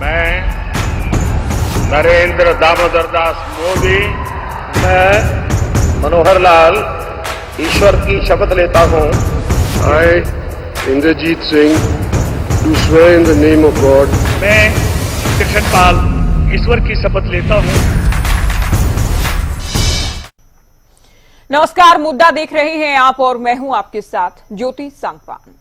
मैं नरेंद्र दामोदर दास मोदी, मैं मनोहर लाल ईश्वर की शपथ लेता हूं। I, Inderjeet Singh, do swear in the name of God. मैं कृष्णपाल ईश्वर की शपथ लेता हूं। नमस्कार, मुद्दा देख रहे हैं आप और मैं हूं आपके साथ ज्योति सांगवान।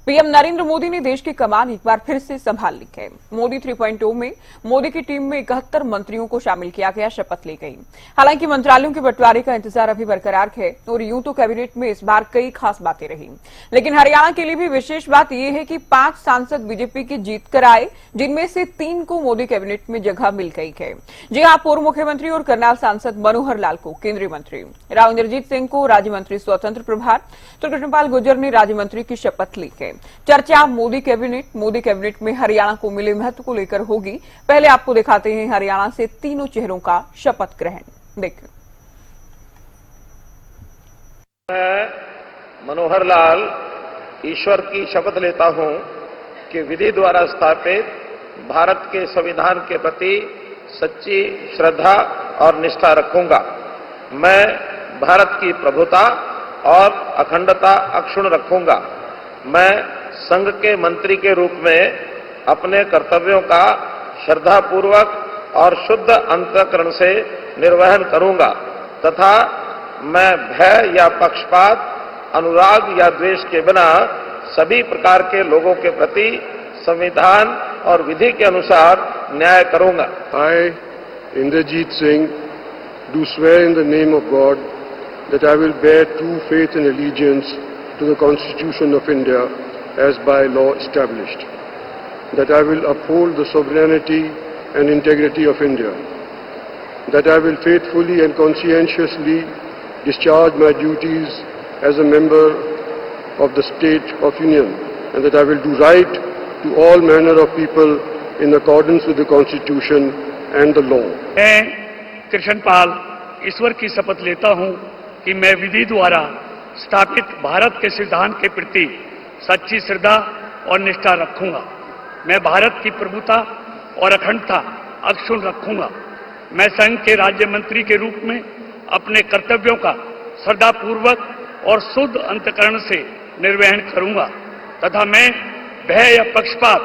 पीएम नरेंद्र मोदी ने देश की कमान एक बार फिर से संभाल ली है। मोदी 3.0 में मोदी की टीम में 71 मंत्रियों को शामिल किया गया, शपथ ली गई। हालांकि मंत्रालयों के बंटवारे का इंतजार अभी बरकरार है और यूं तो कैबिनेट में इस बार कई खास बातें रही, लेकिन हरियाणा के लिए भी विशेष बात यह है कि 5 सांसद बीजेपी के जीत कर आए, जिनमें से 3 को मोदी कैबिनेट में जगह मिल गई है। जी हां, पूर्व मुख्यमंत्री और करनाल सांसद मनोहर लाल को केंद्रीय मंत्री, राव इंद्रजीत सिंह को राज्य मंत्री स्वतंत्र प्रभार, तो कृष्णपाल गुर्जर ने राज्य मंत्री की शपथ ली है। चर्चा मोदी कैबिनेट में हरियाणा को मिले महत्व को लेकर होगी। पहले आपको दिखाते हैं हरियाणा से तीनों चेहरों का शपथ ग्रहण। देखिए, मैं मनोहर लाल ईश्वर की शपथ लेता हूं कि विधि द्वारा स्थापित भारत के संविधान के प्रति सच्ची श्रद्धा और निष्ठा रखूंगा। मैं भारत की प्रभुता और अखंडता अक्षुण्ण रखूंगा। मैं संघ के मंत्री के रूप में अपने कर्तव्यों का श्रद्धापूर्वक और शुद्ध अंतःकरण से निर्वहन करूंगा तथा मैं भय या पक्षपात, अनुराग या द्वेष के बिना सभी प्रकार के लोगों के प्रति संविधान और विधि के अनुसार न्याय करूंगा। I, Inderjeet Singh, do swear in the name of God that I will bear true faith and allegiance to the Constitution of India as by law established, that I will uphold the sovereignty and integrity of India, that I will faithfully and conscientiously discharge my duties as a member of the State of Union, and that I will do right to all manner of people in accordance with the Constitution and the law. मैं कृष्णपाल ईश्वर की शपथ लेता हूं कि मैं विधि द्वारा स्थापित भारत के सिद्धांत के प्रति सच्ची श्रद्धा और निष्ठा रखूंगा। मैं भारत की प्रभुता और अखंडता अक्षुण्ण रखूंगा। मैं संघ के राज्य मंत्री के रूप में अपने कर्तव्यों का श्रद्धापूर्वक और शुद्ध अंतःकरण से निर्वहन करूंगा तथा मैं भय या पक्षपात,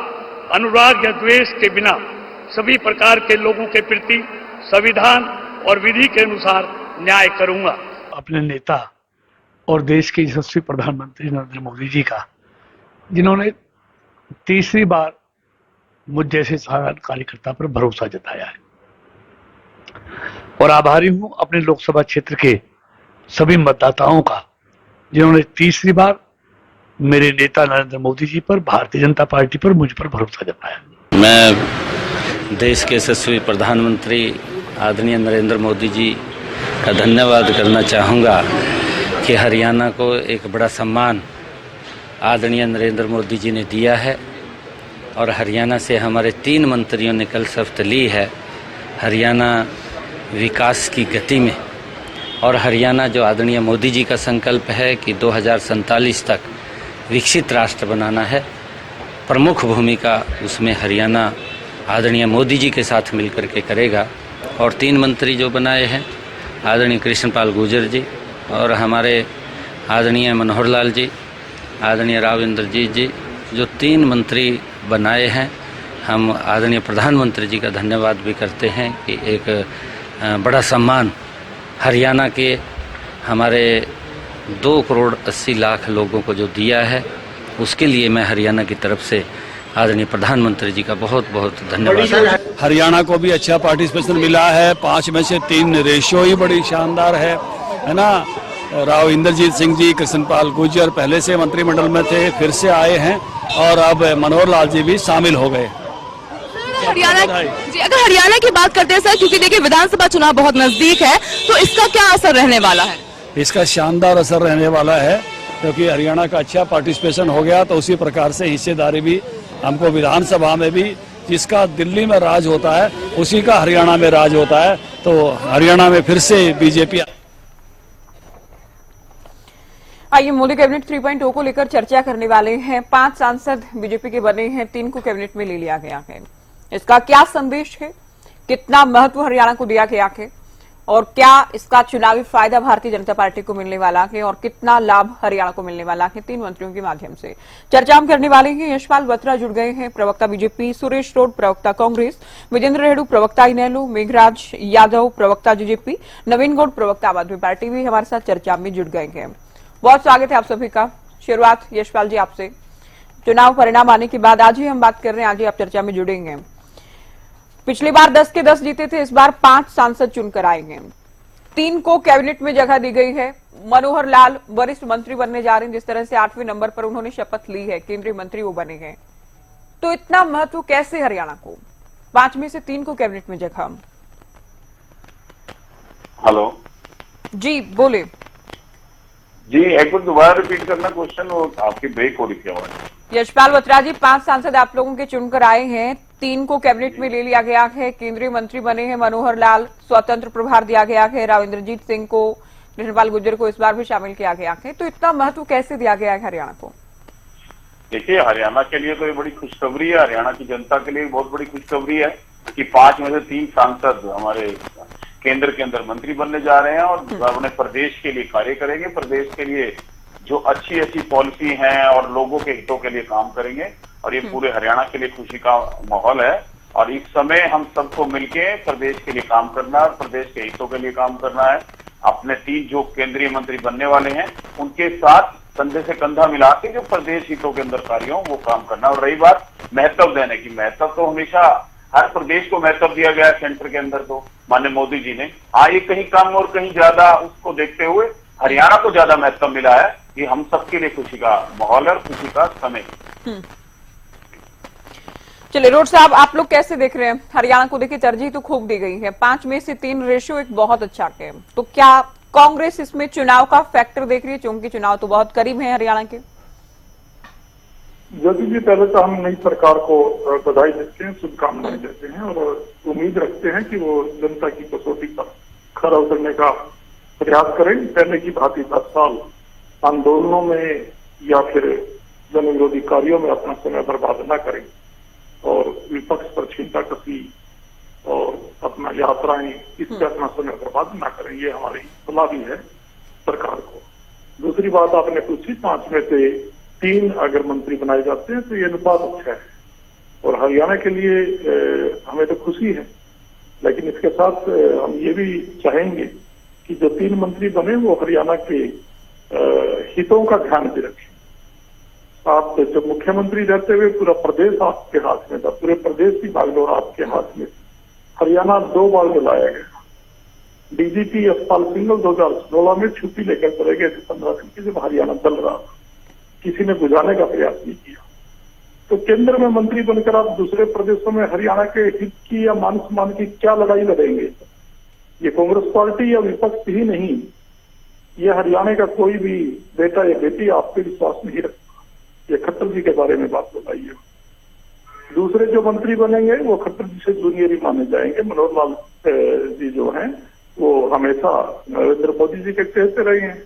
अनुराग या द्वेष के बिना सभी प्रकार के लोगों के प्रति संविधान और विधि के अनुसार न्याय करूंगा। अपने नेता और देश के यशस्वी प्रधानमंत्री नरेंद्र मोदी जी का, जिन्होंने तीसरी बार मुझ जैसे साधारण कार्यकर्ता पर भरोसा जताया है, और आभारी हूं अपने लोकसभा क्षेत्र के सभी मतदाताओं का, जिन्होंने तीसरी बार मेरे नेता नरेंद्र मोदी जी पर, भारतीय जनता पार्टी पर, मुझ पर भरोसा जताया। मैं देश के यशस्वी प्रधानमंत्री आदरणीय नरेंद्र मोदी जी का धन्यवाद करना चाहूँगा कि हरियाणा को एक बड़ा सम्मान आदरणीय नरेंद्र मोदी जी ने दिया है और हरियाणा से हमारे 3 मंत्रियों ने कल शपथ ली है हरियाणा विकास की गति में। और हरियाणा जो आदरणीय मोदी जी का संकल्प है कि 2047 तक विकसित राष्ट्र बनाना है, प्रमुख भूमिका उसमें हरियाणा आदरणीय मोदी जी के साथ मिलकर के करेगा। और 3 मंत्री जो बनाए हैं, आदरणीय कृष्णपाल गुर्जर जी और हमारे आदरणीय मनोहर लाल जी, आदरणीय राव इंद्रजीत जी, जो 3 मंत्री बनाए हैं, हम आदरणीय प्रधानमंत्री जी का धन्यवाद भी करते हैं कि एक बड़ा सम्मान हरियाणा के हमारे 2 करोड़ 80 लाख लोगों को जो दिया है, उसके लिए मैं हरियाणा की तरफ से आदरणीय प्रधानमंत्री जी का बहुत बहुत धन्यवाद। हरियाणा को भी अच्छा पार्टिसिपेशन मिला है, 5 में से 3 रेशियो ही बड़ी शानदार है ना। राव इंद्रजीत सिंह जी, कृष्णपाल गुर्जर पहले से मंत्रिमंडल में थे, फिर से आए हैं, और अब मनोहर लाल जी भी शामिल हो गए। अगर हरियाणा की बात करते हैं सर, क्योंकि देखिए विधानसभा चुनाव बहुत नजदीक है, तो इसका क्या असर रहने वाला है? इसका शानदार असर रहने वाला है, क्योंकि हरियाणा का अच्छा पार्टिसिपेशन हो गया, तो उसी प्रकार से हिस्सेदारी भी हमको विधानसभा में भी, जिसका दिल्ली में राज होता है उसी का हरियाणा में राज होता है, तो हरियाणा में फिर से बीजेपी। आइए, मोदी कैबिनेट 3.0 को लेकर चर्चा करने वाले हैं। 5 सांसद बीजेपी के बने हैं, 3 को कैबिनेट में ले लिया गया है। इसका क्या संदेश है, कितना महत्व हरियाणा को दिया गया है और क्या इसका चुनावी फायदा भारतीय जनता पार्टी को मिलने वाला है और कितना लाभ हरियाणा को मिलने वाला है, 3 मंत्रियों के माध्यम से चर्चा हम करने वाले हैं। यशपाल बत्रा जुड़ गए हैं, प्रवक्ता बीजेपी, सुरेश रोड प्रवक्ता कांग्रेस, विजेंद्र रेणु प्रवक्ता इनेलो, मेघराज यादव प्रवक्ता जेजेपी, नवीन गौड़ प्रवक्ता आम आदमी पार्टी भी हमारे साथ चर्चा में जुड़ गए हैं। बहुत स्वागत है आप सभी का। शुरुआत यशपाल जी आपसे, चुनाव परिणाम आने के बाद आज ही हम बात कर रहे हैं, आज ही आप चर्चा में जुड़ेंगे। पिछली बार 10 के 10 जीते थे, इस बार 5 सांसद चुनकर आएंगे, 3 को कैबिनेट में जगह दी गई है। मनोहर लाल वरिष्ठ मंत्री बनने जा रहे हैं, जिस तरह से 8वें नंबर पर उन्होंने शपथ ली है, केंद्रीय मंत्री वो बने हैं। तो इतना महत्व कैसे हरियाणा को, 5 में से 3 को कैबिनेट में जगह? हेलो जी बोले जी, एक बार दोबारा रिपीट करना क्वेश्चन, वो आपकी ब्रेक हो रही थी आवाज। यशपाल बत्रा जी, 5 सांसद आप लोगों के चुनकर आए हैं, 3 को कैबिनेट में ले लिया गया है, केंद्रीय मंत्री बने हैं मनोहर लाल, स्वतंत्र प्रभार दिया गया है, राविंद्रजीत सिंह को, कृष्णपाल गुर्जर को इस बार भी शामिल किया गया है। तो इतना महत्व कैसे दिया गया है हरियाणा को? देखिए, हरियाणा के लिए तो ये बड़ी खुशखबरी है, हरियाणा की जनता के लिए बहुत बड़ी खुशखबरी है कि 5 में से 3 सांसद हमारे केंद्र के अंदर मंत्री बनने जा रहे हैं और अपने प्रदेश के लिए कार्य करेंगे, प्रदेश के लिए जो अच्छी अच्छी पॉलिसी हैं और लोगों के हितों के लिए काम करेंगे। और ये पूरे हरियाणा के लिए खुशी का माहौल है और इस समय हम सबको मिलके प्रदेश के लिए काम करना है, प्रदेश के हितों के लिए काम करना है। अपने 3 जो केंद्रीय मंत्री बनने वाले हैं उनके साथ कंधे से कंधा मिला के जो प्रदेश हितों के अंदर कार्य हो वो काम करना। और रही बात महत्व देने की, महत्व तो हमेशा हर प्रदेश को महत्व दिया गया है सेंटर के अंदर, तो माननीय मोदी जी ने ये कहीं कम और कहीं ज्यादा, उसको देखते हुए हरियाणा को ज्यादा महत्व मिला है। ये हम सबके लिए खुशी का माहौल है, खुशी का समय। चलिए रोड साहब, आप लोग कैसे देख रहे हैं हरियाणा को? देखिए तरजीह तो खूब दी गई है, 5 में से 3 रेशियो एक बहुत अच्छा है, तो क्या कांग्रेस इसमें चुनाव का फैक्टर देख रही है, क्योंकि चुनाव तो बहुत करीब है हरियाणा के? ज्योति जी, पहले तो हम नई सरकार को बधाई देते हैं, शुभकामनाएं देते हैं और उम्मीद रखते हैं कि वो जनता की कसौटी पर खरा उतरने का प्रयास करें। पहले की भांति 10 साल आंदोलनों में या फिर जन विरोधी कार्यों में अपना समय बर्बाद न करें और विपक्ष पर छींटा कसी और अपना यात्राएं इससे अपना समय बर्बाद न करें, ये हमारी सलाह भी है सरकार को। दूसरी बात आपने पूछी, 5 में से 3 अगर मंत्री बनाए जाते हैं तो ये अनुपात अच्छा है और हरियाणा के लिए हमें तो खुशी है, लेकिन इसके साथ हम ये भी चाहेंगे कि जो 3 मंत्री बने वो हरियाणा के हितों का ध्यान भी रखें। आप जब मुख्यमंत्री रहते हुए पूरा प्रदेश आपके हाथ में था, पूरे प्रदेश की बागडोर आपके हाथ में, हरियाणा 2 बार में लाया गया। डीजीपी यशपाल सिंघल 2016 में छुट्टी लेकर चले गए थे 15 दिन की, जब हरियाणा जल रहा था, किसी ने बुझाने का प्रयास नहीं किया। तो केंद्र में मंत्री बनकर आप दूसरे प्रदेशों में हरियाणा के हित की या मान सम्मान की क्या लड़ाई लड़ेंगे? ये कांग्रेस पार्टी या विपक्ष ही नहीं, ये हरियाणा का कोई भी बेटा या बेटी आप पे विश्वास नहीं रखता। ये खट्टर जी के बारे में बात बताइए। दूसरे जो मंत्री बनेंगे वो खट्टर जी से जूनियर ही माने जाएंगे। मनोहर लाल जी जो हैं वो हमेशा नरेंद्र मोदी जी के कहते रहे हैं,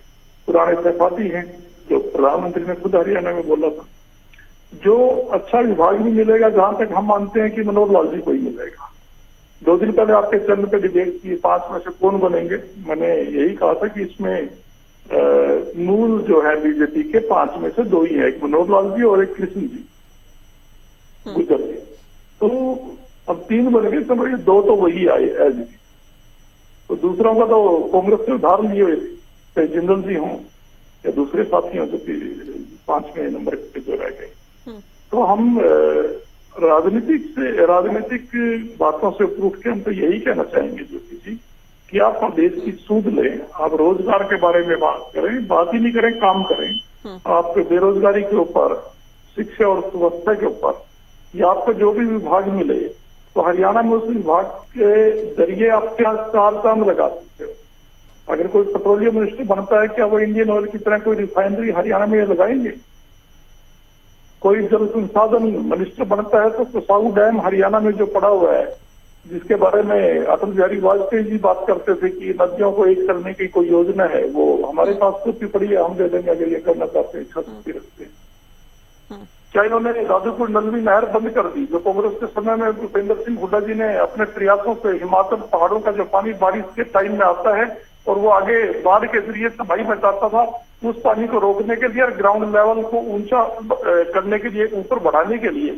पुराने सहपाठी हैं, जो प्रधानमंत्री ने खुद हरियाणा में बोला था। जो अच्छा विभाग भी मिलेगा, जहां तक हम मानते हैं कि मनोहर लाल जी को ही मिलेगा। 2 दिन पहले आपके चैनल पे डिबेट की 5 में से कौन बनेंगे, मैंने यही कहा था कि इसमें मूल जो है बीजेपी के 5 में से 2 ही है, एक मनोहर लाल जी और एक कृष्ण जी गुजर जी। तो अब 3 बन गए, समझिए 2 तो वही आए एज भी, तो दूसरों का तो कांग्रेस से उधार लिए हुए थे, जिंदल जी हों या दूसरे साथी हों जो 5वें नंबर पे जो रह गए। तो हम राजनीतिक बातों से ऊपर उठ के हम तो यही कहना चाहेंगे ज्योति जी कि आप देश की सूझ लें, आप रोजगार के बारे में बात करें, बात ही नहीं करें, काम करें। आप बेरोजगारी के ऊपर, शिक्षा और स्वास्थ्य के ऊपर या आपको जो भी विभाग मिले तो हरियाणा में उस विभाग के जरिए आप क्या 4 काम लगा सकते हो। अगर कोई पेट्रोलियम मिनिस्टर बनता है, क्या वो इंडियन ऑयल की तरह कोई रिफाइनरी हरियाणा में लगाएंगे? कोई जल संसाधन मिनिस्टर बनता है तो कुसाऊ डैम हरियाणा में जो पड़ा हुआ है, जिसके बारे में अटल बिहारी वाजपेयी जी बात करते थे कि नदियों को एक करने की कोई योजना है, वो हमारे पास तो पड़ी है, हम दे देंगे अगर ये करना चाहते हैं, इच्छा शक्ति रखते हैं। क्या इन्होंने राजूपुर नलवी नहर बंद कर दी, जो कांग्रेस के समय में भूपेंद्र सिंह हुड्डा जी ने अपने प्रयासों से हिमाचल पहाड़ों का जो पानी बारिश के टाइम में आता है और वो आगे बाढ़ के जरिए तबाही मचाता था, उस पानी को रोकने के लिए और ग्राउंड लेवल को ऊंचा करने के लिए, ऊपर बढ़ाने के लिए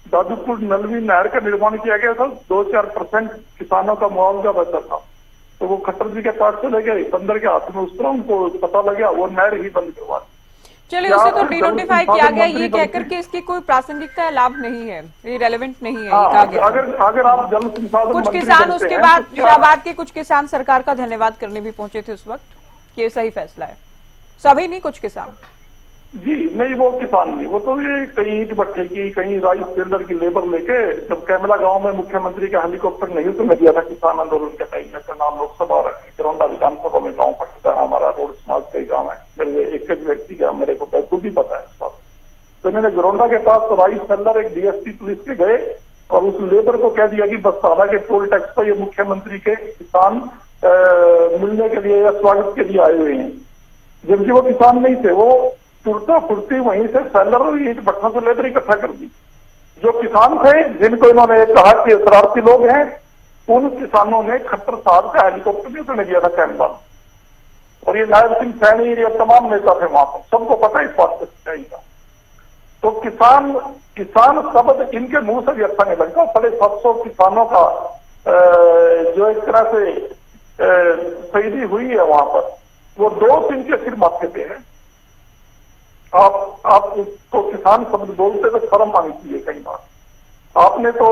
दादूपुर नलवी नहर का निर्माण किया गया था। 2-4% किसानों का मुआवजा बचा था, तो वो खट्टर जी के पास चले गए, बंदर के हाथ में उतरा, उनको पता लगा, वो नहर ही बंद करवा दी। चलिए, उसे तो डिनोटिफाई किया गया, ये कहकर के इसकी कोई प्रासंगिकता या लाभ नहीं है, ये रेलेवेंट नहीं है, ये कहा गया। अगर आप जल संसाधन कुछ किसान उसके बाद फिरोजाबाद के कुछ किसान सरकार का धन्यवाद करने भी पहुंचे थे उस वक्त, ये सही फैसला है, सभी नहीं, कुछ किसान। जी नहीं, वो किसान नहीं, वो तो ये कहीं ईंट भट्टे की, कहीं राइस टेलर की लेबर लेके, जब कैमला गांव में मुख्यमंत्री का हेलीकॉप्टर नहीं तो मैं दिया था किसान आंदोलन के टाइम में, नाम लोकसभा और करौंदा विधानसभा में गाँव पटता है, हमारा रोड समाज का गाँव है, मेरे एक व्यक्ति का मेरे को खुद ही पता है इस बात। तो मैंने गरौंडा के पास राइस टेलर एक डीएसपी पुलिस के गए और उस लेबर को कह दिया कि बस्ताना के टोल टैक्स पर ये मुख्यमंत्री के किसान मिलने के लिए या स्वागत के लिए आए हुए हैं, जबकि वो किसान नहीं थे। वो टूटता फुटती वहीं से सेलर और ईंट भट्टा से लेबर इकट्ठा कर दी। जो किसान थे जिनको इन्होंने कहा कि शरारती लोग हैं, उन किसानों ने खट्टर साहब का हेलीकॉप्टर भी उतरने दिया था कैमरा, और ये नायब सिंह सैनी, ये तमाम नेता थे वहां पर, सबको पता है इस बात से सच्चाई का। तो किसान शब्द इनके मुंह से भी अच्छा नहीं लगता। 750 किसानों का जो एक तरह से शहीदी हुई है वहां पर, वो 2 दिन के सिर माथे पे है। आप तो किसान शब्द बोलते तो शर्म आनी चाहिए कई बार। आपने तो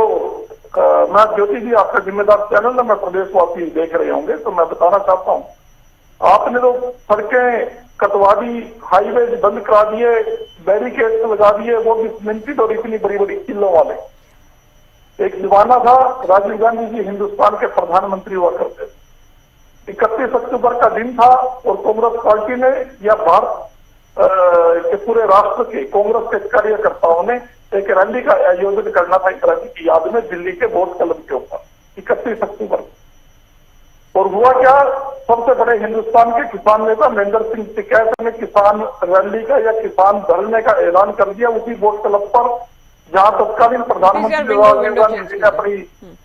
मैं ज्योति जी, आपका जिम्मेदार चैनल है, मैं प्रदेशवासी देख रहे होंगे, तो मैं बताना चाहता हूँ, आपने तो सड़कें कटवा दी, हाईवे बंद करा दिए, बैरिकेड लगा दिए, वो भी सीमेंटेड और इतनी बड़ी बड़ी किलों वाले। एक जमाना था, राजीव गांधी जी हिंदुस्तान के प्रधानमंत्री हुआ करते थे। 31 अक्टूबर का दिन था और कांग्रेस पार्टी ने या भारत के पूरे राष्ट्र के कांग्रेस के कार्यकर्ताओं ने एक रैली का आयोजन करना था इस रैली की याद में दिल्ली के बोर्ड कलम के ऊपर 31 अक्टूबर। और हुआ क्या, सबसे बड़े हिंदुस्तान के किसान नेता महेंद्र सिंह टिकैत ने किसान रैली का या किसान धरने का ऐलान कर दिया उसी बोर्ड क्लब पर, जहां तत्कालीन प्रधानमंत्री राजीव गांधी जी ने अपनी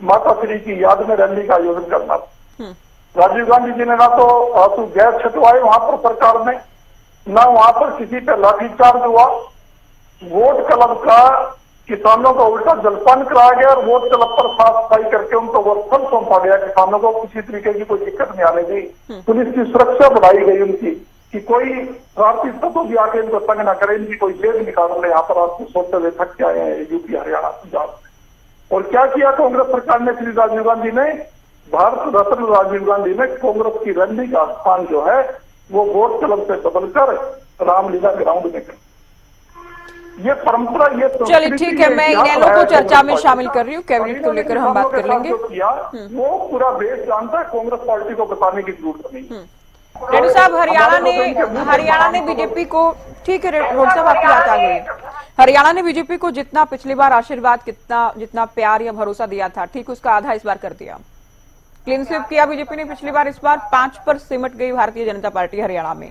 माता श्री की याद में रैली का आयोजन करना था। राजीव गांधी जी ने ना तो आंसू गैस छटवाए वहां पर सरकार ने, ना वहां पर किसी पे लाठीचार्ज हुआ। वोट क्लब का किसानों का उल्टा जलपान कराया गया और वोट क्लब पर साफ सफाई करके उनको वस्त्र सौंपा गया। किसानों को किसी तरीके की कोई दिक्कत नहीं आने दी। पुलिस की सुरक्षा बढ़ाई गई उनकी कि कोई भारतीय तत्व भी आके इनको तंग ना करे, इनकी कोई जेब निकाल ले। यहाँ पर आपको सोचते हुए थक के आए हैं यूपी, हरियाणा, पंजाब में। और क्या किया कांग्रेस सरकार ने, श्री राजीव गांधी ने, भारत रत्न राजीव गांधी ने कांग्रेस की रैली का स्थान जो है वो वोट क्लब से बदलकर रामलीला ग्राउंड में कर। ये परंपरा, ये चलिए ठीक है, मैं इनेलो को चर्चा में शामिल कर रही हूँ, कैबिनेट को लेकर हम बात कर लेंगे। वो पूरा देश जानता है, कांग्रेस पार्टी को बताने की जरूरत नहीं। रेड्डी साहब, हरियाणा ने बीजेपी को, ठीक है रोड साहब आपकी बात आ गई, हरियाणा ने बीजेपी को जितना पिछली बार आशीर्वाद जितना प्यार या भरोसा दिया था, ठीक उसका आधा इस बार कर दिया। क्लीन स्वीप किया बीजेपी ने पिछली बार, इस बार 5 पर सिमट गई भारतीय जनता पार्टी हरियाणा में।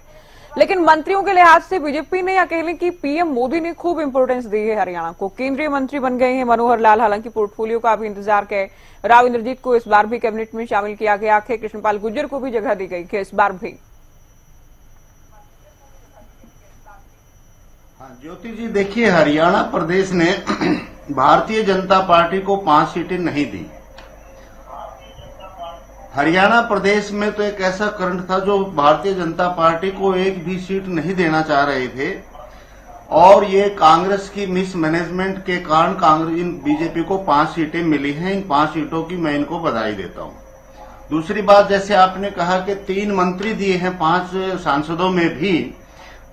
लेकिन मंत्रियों के लिहाज से बीजेपी ने या कह लें कि पीएम मोदी ने खूब इंपोर्टेंस दी है हरियाणा को। केंद्रीय मंत्री बन गए हैं मनोहर लाल, हालांकि पोर्टफोलियो का भी इंतजार है। राव इंद्रजीत को इस बार भी कैबिनेट में शामिल किया गया है, कृष्णपाल गुर्जर को भी जगह दी गई है इस बार भी। ज्योति जी देखिए, हरियाणा प्रदेश ने भारतीय जनता पार्टी को 5 सीटें नहीं दी। हरियाणा प्रदेश में तो एक ऐसा करंट था जो भारतीय जनता पार्टी को एक भी सीट नहीं देना चाह रहे थे, और ये कांग्रेस की मिसमैनेजमेंट के कारण कांग्रेस बीजेपी को 5 सीटें मिली हैं। इन 5 सीटों की मैं इनको बधाई देता हूं। दूसरी बात, जैसे आपने कहा कि 3 मंत्री दिए हैं 5 सांसदों में भी,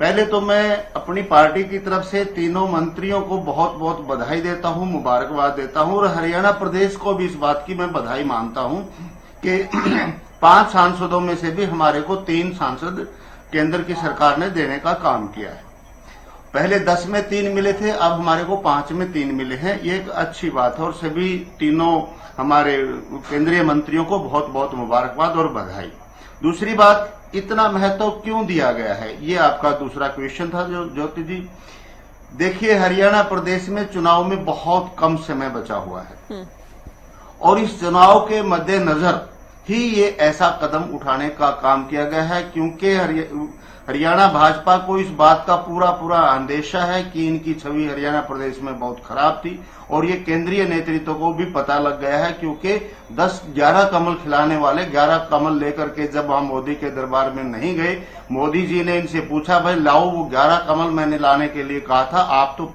पहले तो मैं अपनी पार्टी की तरफ से तीनों मंत्रियों को बहुत बहुत बधाई देता हूं, मुबारकबाद देता हूं, और हरियाणा प्रदेश को भी इस बात की मैं बधाई मानता हूं कि 5 सांसदों में से भी हमारे को 3 सांसद केंद्र की सरकार ने देने का काम किया है। पहले 10 में 3 मिले थे, अब हमारे को 5 में 3 मिले हैं। ये एक अच्छी बात है और सभी तीनों हमारे केंद्रीय मंत्रियों को बहुत बहुत मुबारकबाद और बधाई। दूसरी बात, इतना महत्व क्यों दिया गया है, ये आपका दूसरा क्वेश्चन था ज्योति जी। देखिए, हरियाणा प्रदेश में चुनाव में बहुत कम समय बचा हुआ है और इस चुनाव के मद्देनजर ही ये ऐसा कदम उठाने का काम किया गया है, क्योंकि हरियाणा भाजपा को इस बात का पूरा अंदेशा है कि इनकी छवि हरियाणा प्रदेश में बहुत खराब थी और ये केंद्रीय नेतृत्व को भी पता लग गया है, क्योंकि 10-11 कमल खिलाने वाले 11 कमल लेकर के जब हम मोदी के दरबार में नहीं गए, मोदी जी ने इनसे पूछा, भाई लाओ, वो 11 कमल मैंने लाने के लिए कहा था, आप तो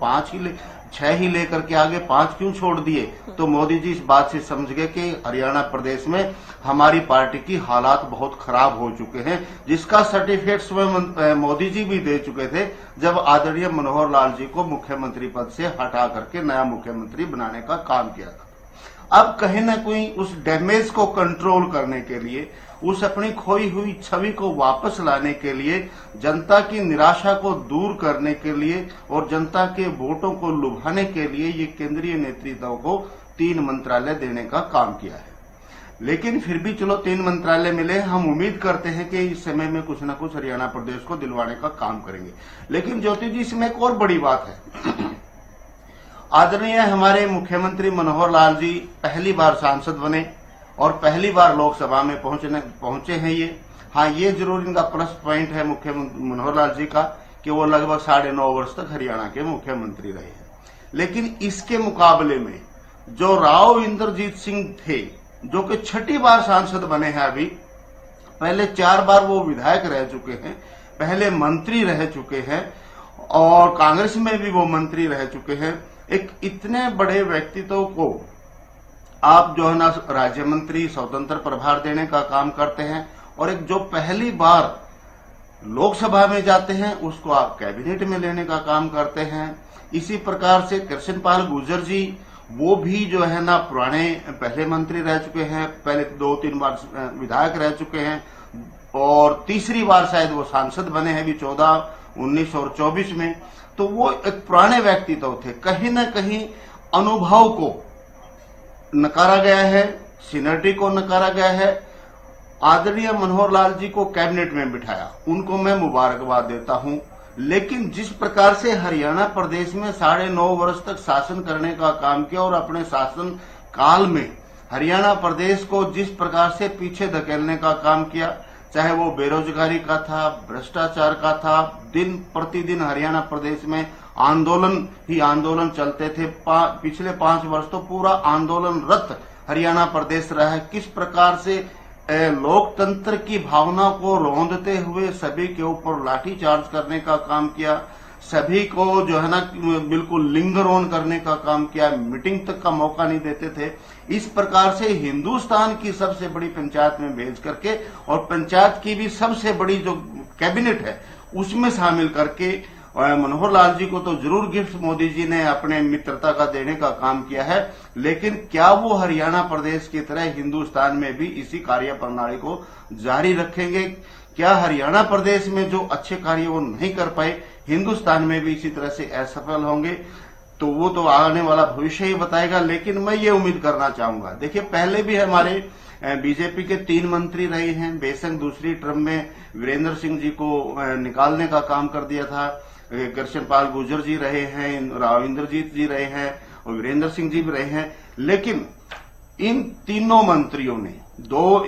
6 ही लेकर के आगे 5 क्यों छोड़ दिए? तो मोदी जी इस बात से समझ गए कि हरियाणा प्रदेश में हमारी पार्टी की हालात बहुत खराब हो चुके हैं, जिसका सर्टिफिकेट स्वयं मोदी जी भी दे चुके थे जब आदरणीय मनोहर लाल जी को मुख्यमंत्री पद से हटा करके नया मुख्यमंत्री बनाने का काम किया था। अब कहीं न कहीं उस डैमेज को कंट्रोल करने के लिए, उस अपनी खोई हुई छवि को वापस लाने के लिए, जनता की निराशा को दूर करने के लिए और जनता के वोटों को लुभाने के लिए ये केंद्रीय नेतृत्व को 3 मंत्रालय देने का काम किया है। लेकिन फिर भी चलो 3 मंत्रालय मिले, हम उम्मीद करते हैं कि इस समय में कुछ न कुछ हरियाणा प्रदेश को दिलवाने का काम करेंगे। लेकिन ज्योति जी, इसमें एक और बड़ी बात है। आदरणीय हमारे मुख्यमंत्री मनोहर लाल जी पहली बार सांसद बने और पहली बार लोकसभा में पहुंचे हैं ये। हाँ, ये जरूर इनका प्लस पॉइंट है मुख्यमंत्री मनोहर लाल जी का कि वो लगभग 9.5 वर्ष तक हरियाणा के मुख्यमंत्री रहे हैं। लेकिन इसके मुकाबले में जो राव इंद्रजीत सिंह थे, जो कि 6ठी बार सांसद बने हैं, अभी पहले 4 बार वो विधायक रह चुके हैं, पहले मंत्री रह चुके हैं और कांग्रेस में भी वो मंत्री रह चुके हैं। एक इतने बड़े व्यक्तित्व को आप जो है ना राज्य मंत्री स्वतंत्र प्रभार देने का काम करते हैं और एक जो पहली बार लोकसभा में जाते हैं उसको आप कैबिनेट में लेने का काम करते हैं। इसी प्रकार से कृष्णपाल गुर्जर जी, वो भी जो है ना पुराने पहले मंत्री रह चुके हैं, पहले 2-3 बार विधायक रह चुके हैं और तीसरी बार शायद वो सांसद बने हैं अभी 14, 19 और 24 में। तो वो एक पुराने व्यक्तित्व थे। कहीं न कहीं अनुभव को नकारा गया है, सीनियरिटी को नकारा गया है। आदरणीय मनोहर लाल जी को कैबिनेट में बिठाया, उनको मैं मुबारकबाद देता हूं। लेकिन जिस प्रकार से हरियाणा प्रदेश में 9.5 वर्ष तक शासन करने का काम किया और अपने शासन काल में हरियाणा प्रदेश को जिस प्रकार से पीछे धकेलने का काम किया, चाहे वो बेरोजगारी का था, भ्रष्टाचार का था, दिन प्रतिदिन हरियाणा प्रदेश में आंदोलन ही आंदोलन चलते थे। पिछले 5 वर्ष तो पूरा आंदोलनरत हरियाणा प्रदेश रहा है। किस प्रकार से लोकतंत्र की भावना को रौंदते हुए सभी के ऊपर लाठीचार्ज करने का काम किया, सभी को जो है ना बिल्कुल लिंगर ऑन करने का काम किया, मीटिंग तक का मौका नहीं देते थे। इस प्रकार से हिंदुस्तान की सबसे बड़ी पंचायत में भेज करके और पंचायत की भी सबसे बड़ी जो कैबिनेट है उसमें शामिल करके मनोहर लाल जी को तो जरूर गिफ्ट मोदी जी ने अपने मित्रता का देने का काम किया है। लेकिन क्या वो हरियाणा प्रदेश की तरह हिंदुस्तान में भी इसी कार्य प्रणाली को जारी रखेंगे? क्या हरियाणा प्रदेश में जो अच्छे कार्य वो नहीं कर पाए हिंदुस्तान में भी इसी तरह से असफल होंगे? तो वो तो आने वाला भविष्य ही बताएगा। लेकिन मैं ये उम्मीद करना चाहूंगा, देखिए पहले भी हमारे बीजेपी के 3 मंत्री रहे हैं। बेशक दूसरी टर्म में वीरेंद्र सिंह जी को निकालने का काम कर दिया था, कृष्णपाल गुर्जर जी रहे हैं, राव इंद्रजीत जी रहे हैं और वीरेंद्र सिंह जी भी रहे हैं। लेकिन इन तीनों मंत्रियों ने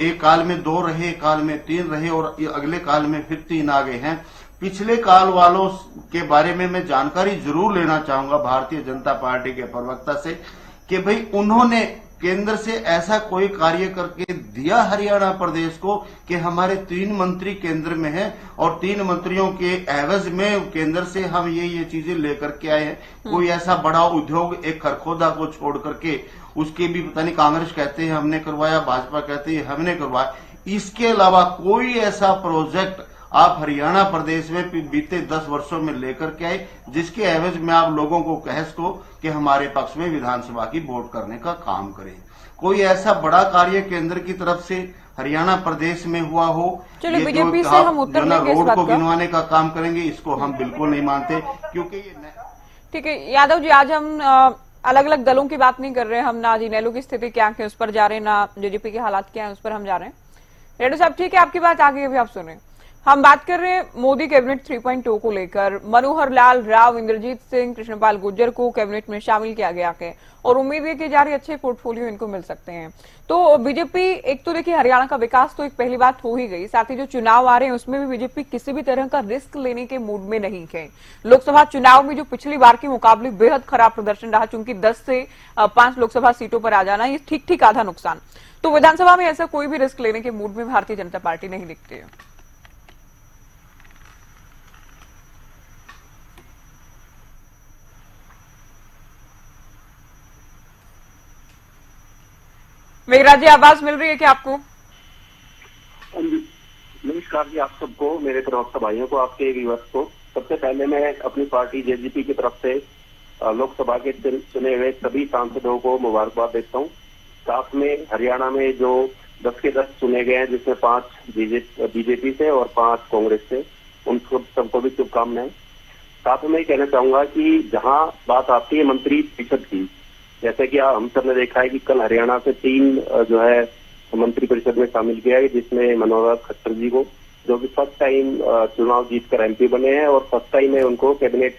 एक काल में 2 रहे, एक काल में 3 रहे और अगले काल में फिर 3 आ गए हैं। पिछले काल वालों के बारे में मैं जानकारी जरूर लेना चाहूंगा भारतीय जनता पार्टी के प्रवक्ता से कि भाई उन्होंने केंद्र से ऐसा कोई कार्य करके दिया हरियाणा प्रदेश को कि हमारे 3 मंत्री केंद्र में हैं और 3 मंत्रियों के एवज में केंद्र से हम ये चीजें लेकर के आए हैं। कोई ऐसा बड़ा उद्योग एक खरखोदा को छोड़ करके, उसके भी पता नहीं कांग्रेस कहते हैं हमने करवाया, भाजपा कहते हैं हमने करवाया, इसके अलावा कोई ऐसा प्रोजेक्ट आप हरियाणा प्रदेश में बीते 10 वर्षों में लेकर के आए जिसके एवज में आप लोगों को कह सको कि हमारे पक्ष में विधानसभा की वोट करने का काम करें? कोई ऐसा बड़ा कार्य केंद्र की तरफ से हरियाणा प्रदेश में हुआ हो? चलो बीजेपी से हम उत्तर लेंगे इस रोड बात को का। गिनवाने का काम करेंगे, इसको हम बिल्कुल नहीं मानते क्योंकि ये ठीक है यादव जी, आज हम अलग अलग दलों की बात नहीं कर रहे हैं, हम ना इनेलो की स्थिति क्या है उस पर जा रहे हैं, ना जेजेपी के हालात क्या है उस पर हम जा रहे हैं। रेड्डी साहब ठीक है, आपकी बात आगे अभी आप सुने। हम बात कर रहे हैं मोदी कैबिनेट 3.0 को लेकर। मनोहर लाल राव, इंद्रजीत सिंह, कृष्णपाल गुर्जर को कैबिनेट में शामिल किया गया है और उम्मीद है कि जारी अच्छे पोर्टफोलियो इनको मिल सकते हैं। तो बीजेपी, एक तो देखिए हरियाणा का विकास तो एक पहली बात हो ही गई, साथ ही जो चुनाव आ रहे हैं उसमें भी बीजेपी किसी भी तरह का रिस्क लेने के मूड में नहीं है। लोकसभा चुनाव में जो पिछली बार के मुकाबले बेहद खराब प्रदर्शन रहा, चूंकि 10 से 5 लोकसभा सीटों पर आ जाना ये ठीक आधा नुकसान, तो विधानसभा में ऐसा कोई भी रिस्क लेने के मूड में भारतीय जनता पार्टी नहीं दिखती है। मेघराज जी, आवाज मिल रही है क्या आपको? नमस्कार जी, आप सबको, मेरे प्रवक्ता भाइयों को, आपके व्यूअर्स को। सबसे पहले मैं अपनी पार्टी जेजेपी की तरफ से लोकसभा के चुने हुए सभी सांसदों को मुबारकबाद देता हूँ। साथ में हरियाणा में जो 10 के 10 चुने गए हैं, जिसमें 5 बीजेपी से और 5 कांग्रेस से, उन सबको भी शुभकामनाएं। साथ में कहना चाहूंगा कि जहां बात आती है मंत्री परिषद की, जैसे कि हम सब ने देखा है कि कल हरियाणा से 3 जो है मंत्री परिषद में शामिल किया है, जिसमें मनोहर खट्टर जी को, जो कि फर्स्ट टाइम चुनाव जीतकर एमपी बने हैं और फर्स्ट टाइम में उनको कैबिनेट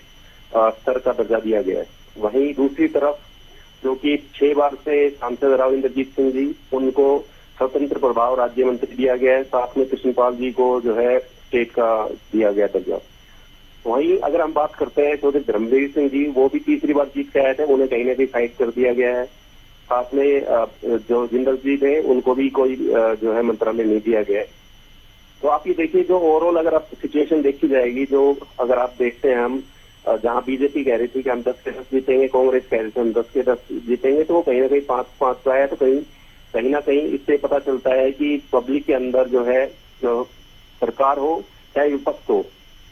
स्तर का दर्जा दिया गया है। वहीं दूसरी तरफ जो कि 6 बार से सांसद राव इंद्रजीत सिंह जी, उनको स्वतंत्र प्रभाव राज्य मंत्री दिया गया है। साथ में कृष्णपाल जी को जो है स्टेट का दिया गया दर्जा। वहीं अगर हम बात करते हैं तो धर्मवीर सिंह जी, वो भी तीसरी बार जीत के आए थे, उन्हें कहीं ना कहीं साइड कर दिया गया है। साथ में जो जिंदल जी थे, उनको भी कोई जो है मंत्रालय नहीं दिया गया है। तो आप ये देखिए, जो ओवरऑल अगर आप सिचुएशन देखी जाएगी, जो अगर आप देखते हैं, हम जहां बीजेपी कह रही थी कि हम 10 के 10 जीतेंगे, कांग्रेस कह रही थी हम 10 के 10 जीतेंगे, तो वो कहीं ना कहीं 5-5 आया। तो कहीं ना कहीं इससे पता चलता है कि पब्लिक के अंदर जो है, जो सरकार हो चाहे विपक्ष हो,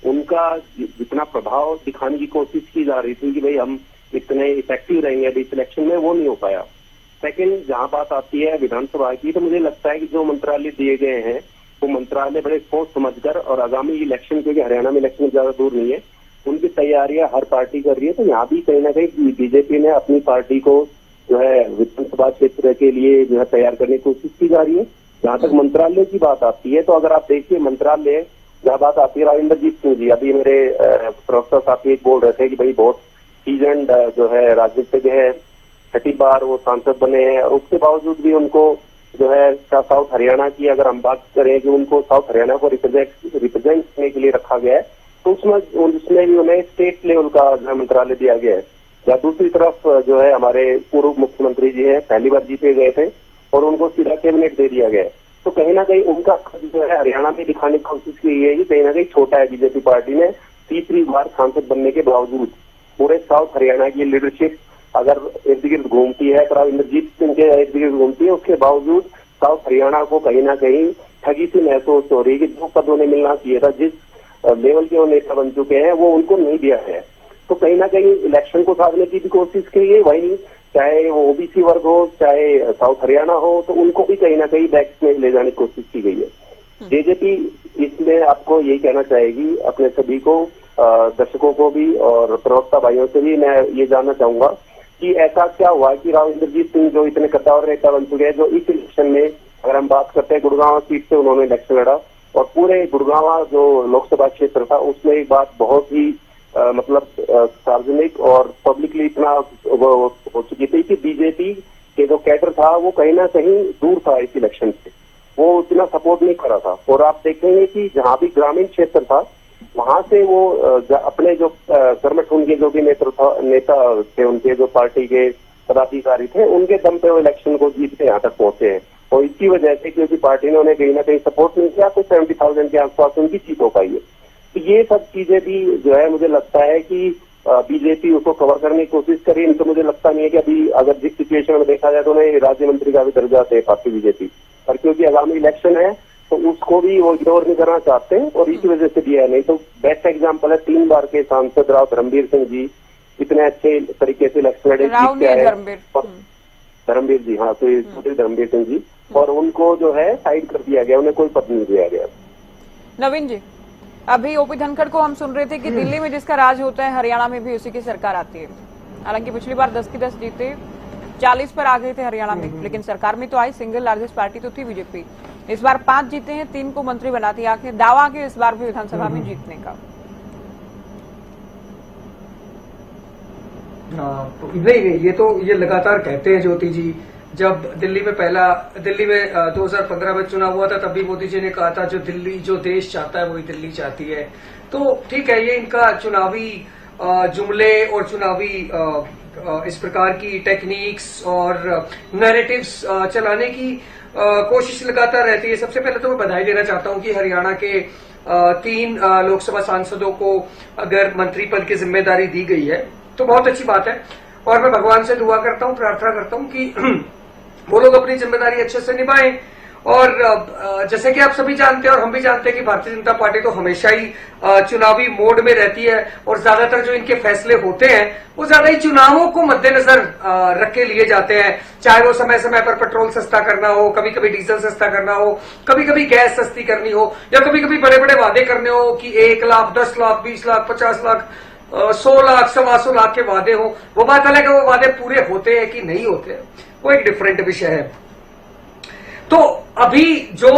उनका जितना प्रभाव दिखाने की कोशिश की जा रही थी कि भाई हम इतने इफेक्टिव रहेंगे अभी इलेक्शन में, वो नहीं हो पाया। सेकंड, जहां बात आती है विधानसभा की, तो मुझे लगता है कि जो मंत्रालय दिए गए हैं, वो मंत्रालय बड़े सोच समझकर, और आगामी इलेक्शन, क्योंकि हरियाणा में इलेक्शन ज्यादा दूर नहीं है, उनकी तैयारियां हर पार्टी कर रही है। तो यहाँ भी कहीं ना कहीं बीजेपी ने अपनी पार्टी को जो है विधानसभा क्षेत्र के लिए जो है तैयार करने की कोशिश की जा रही है। जहां तक मंत्रालय की बात आती है, तो अगर आप देखिए मंत्रालय जहाँ बात आती है, इंद्रजीत सिंह जी, अभी मेरे प्रोफेसर साथी एक बोल रहे थे कि भाई बहुत सीजन्ड जो है राजनीतिज्ञ है, 6ठी बार वो सांसद बने हैं, और उसके बावजूद भी उनको जो है साउथ हरियाणा की अगर हम बात करें कि उनको साउथ हरियाणा को रिप्रेजेंट करने के लिए रखा गया है, तो उसमें भी उन्हें स्टेट लेवल का मंत्रालय दिया गया है। या दूसरी तरफ जो है हमारे पूर्व मुख्यमंत्री जी है, पहली बार जीते गए थे और उनको सीधा कैबिनेट दे दिया गया है। तो कहीं ना कहीं उनका जो है हरियाणा में दिखाने की कोशिश की है कि कहीं ना कहीं छोटा है बीजेपी पार्टी ने, तीसरी बार सांसद बनने के बावजूद। पूरे साउथ हरियाणा की लीडरशिप अगर इर्द गिर्द घूमती है, पर इंद्रजीत सिंह के इर्द गिर्द घूमती है, उसके बावजूद साउथ हरियाणा को कहीं ना कहीं ठगी सी महसूस हो रही है कि जो पद उन्हें मिलना चाहिए था, जिस लेवल के वो नेता बन चुके हैं, वो उनको नहीं दिया है। तो कहीं ना कहीं इलेक्शन को साधने की भी कोशिश की है। वहीं चाहे वो ओबीसी वर्ग हो, चाहे साउथ हरियाणा हो, तो उनको भी कहीं ना कहीं बैक में ले जाने की कोशिश की गई है। जेजेपी इसमें आपको यही कहना चाहेगी, अपने सभी को, दर्शकों को भी और प्रवक्ता भाइयों से भी मैं ये जानना चाहूंगा कि ऐसा क्या हुआ कि राव इंद्रजीत सिंह जो इतने कद्दावर नेता बन चुके हैं, जो इस इलेक्शन में अगर हम बात करते हैं गुड़गांव सीट से उन्होंने इलेक्शन लड़ा, और पूरे गुड़गांव जो लोकसभा क्षेत्र था उसमें एक बात बहुत ही मतलब सार्वजनिक और पब्लिकली इतना हो चुकी थी कि बीजेपी के जो कैडर था वो कहीं ना कहीं दूर था इस इलेक्शन से, वो उतना सपोर्ट नहीं कर रहा था। और आप देखेंगे कि जहां भी ग्रामीण क्षेत्र था, वहां से वो अपने जो कर्मठ के जो भी नेता थे, उनके जो पार्टी के पदाधिकारी थे, उनके दम पे वो इलेक्शन को जीत के यहाँ तक पहुंचे हैं। और इसी वजह से क्योंकि पार्टी ने उन्हें कहीं ना कहीं सपोर्ट नहीं किया, तो 70,000 के आसपास उनकी जीत हो पाई है। तो ये सब चीजें भी जो है मुझे लगता है कि बीजेपी उसको कवर करने की कोशिश करी। इनको मुझे लगता नहीं है कि अभी अगर जिस सिचुएशन में देखा जाए तो उन्हें राज्य मंत्री का भी दर्जा दे पाती बीजेपी, पर क्योंकि आगामी इलेक्शन है तो उसको भी वो इग्नोर नहीं करना चाहते हैं और इसी वजह से दिया है। नहीं तो बेस्ट एग्जाम्पल है 3 बार के सांसद राव धर्मवीर सिंह जी, इतने अच्छे तरीके से इलेक्शन लड़े, धर्मवीर जी, हाँ, तो धर्मवीर सिंह जी, और उनको जो है साइड कर दिया गया, उन्हें कोई पद नहीं दिया गया। नवीन जी, अभी ओपी धनखड़ को हम सुन रहे थे कि दिल्ली में जिसका राज होता है, हरियाणा में भी उसी की सरकार आती है। हालांकि पिछली बार 10 की 10 जीते, 40 पर आ गए थे हरियाणा में, लेकिन सरकार में तो आई, सिंगल लार्जेस्ट पार्टी तो थी बीजेपी। इस बार 5 जीते हैं, 3 को मंत्री बना दिया। आखिर दावा के इस बार भी विधानसभा में जीतने का। नहीं, ये लगातार कहते हैं ज्योति जी। जब दिल्ली में 2015 में चुनाव हुआ था, तब भी मोदी जी ने कहा था जो देश चाहता है वही दिल्ली चाहती है। तो ठीक है, ये इनका चुनावी जुमले और चुनावी इस प्रकार की टेक्निक्स और नैरेटिव्स चलाने की कोशिश लगातार रहती है। सबसे पहले तो मैं बधाई देना चाहता हूं कि हरियाणा के 3 लोकसभा सांसदों को अगर मंत्री पद की जिम्मेदारी दी गई है तो बहुत अच्छी बात है। और मैं भगवान से दुआ करता हूं, प्रार्थना करता हूं कि वो लोग अपनी जिम्मेदारी अच्छे से निभाएं। और जैसे कि आप सभी जानते हैं और हम भी जानते हैं कि भारतीय जनता पार्टी तो हमेशा ही चुनावी मोड में रहती है और ज्यादातर जो इनके फैसले होते हैं वो ज्यादा ही चुनावों को मद्देनजर रख के लिए जाते हैं। चाहे वो समय समय पर पेट्रोल सस्ता करना हो, कभी कभी डीजल सस्ता करना हो, कभी कभी गैस सस्ती करनी हो, या कभी कभी बड़े बड़े वादे करने हो कि 1 लाख, 10 लाख, 20 लाख, 50 लाख, 100 लाख, 125 लाख के वादे हो। वो बात अलग है, वो वादे पूरे होते हैं कि नहीं होते, वो एक डिफरेंट विषय है। तो अभी जो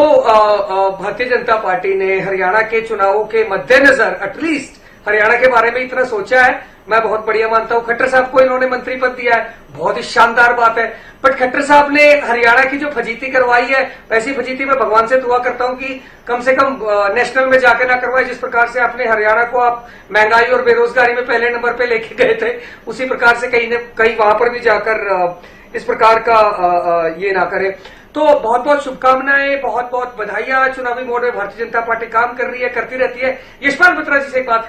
भारतीय जनता पार्टी ने हरियाणा के चुनावों के मद्देनजर एटलीस्ट हरियाणा के बारे में इतना सोचा है, मैं बहुत बढ़िया मानता हूं। खट्टर साहब को इन्होंने मंत्री पद दिया है, बहुत ही शानदार बात है। बट खट्टर साहब ने हरियाणा की जो फजीती करवाई है, वैसी फजीती मैं भगवान से दुआ करता हूं कि कम से कम नेशनल में जाकर ना करवाए। जिस प्रकार से आपने हरियाणा को आप महंगाई और बेरोजगारी में पहले नंबर पे लेके गए थे, उसी प्रकार से कहीं वहां पर भी जाकर इस प्रकार का ये ना करें। तो बहुत बहुत शुभकामनाएं, बहुत बहुत बधाइयां। चुनावी मोड में भारतीय जनता पार्टी काम कर रही है, करती रहती है। यशपाल बत्रा जी से एक बात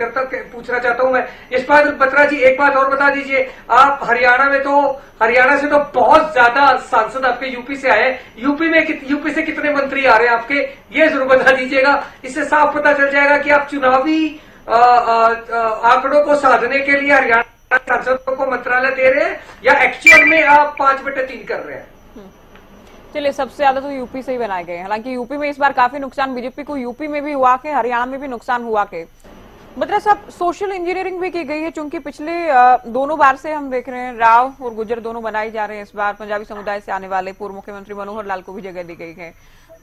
पूछना चाहता हूं मैं। यशपाल बत्रा जी, एक बात और बता दीजिए, आप हरियाणा से तो बहुत ज्यादा सांसद आपके यूपी से आए हैं। यूपी से कितने मंत्री आ रहे हैं आपके, ये जरूर बता दीजिएगा। इससे साफ पता चल जाएगा कि आप चुनावी आंकड़ों को साधने के लिए हरियाणा सांसदों को मंत्रालय दे रहे हैं या एक्चुअल में आप 5/3 कर रहे हैं। चलिए, सबसे ज्यादा तो यूपी से ही बनाए गए। हालांकि यूपी में इस बार काफी नुकसान बीजेपी को यूपी में भी हुआ के, हरियाणा में भी नुकसान हुआ के। बत्रा साहब, सोशल इंजीनियरिंग भी की गई है, चूंकि पिछले दोनों बार से हम देख रहे हैं राव और गुज्जर दोनों बनाए जा रहे हैं। इस बार पंजाबी समुदाय से आने वाले पूर्व मुख्यमंत्री मनोहर लाल को भी जगह दी गई है।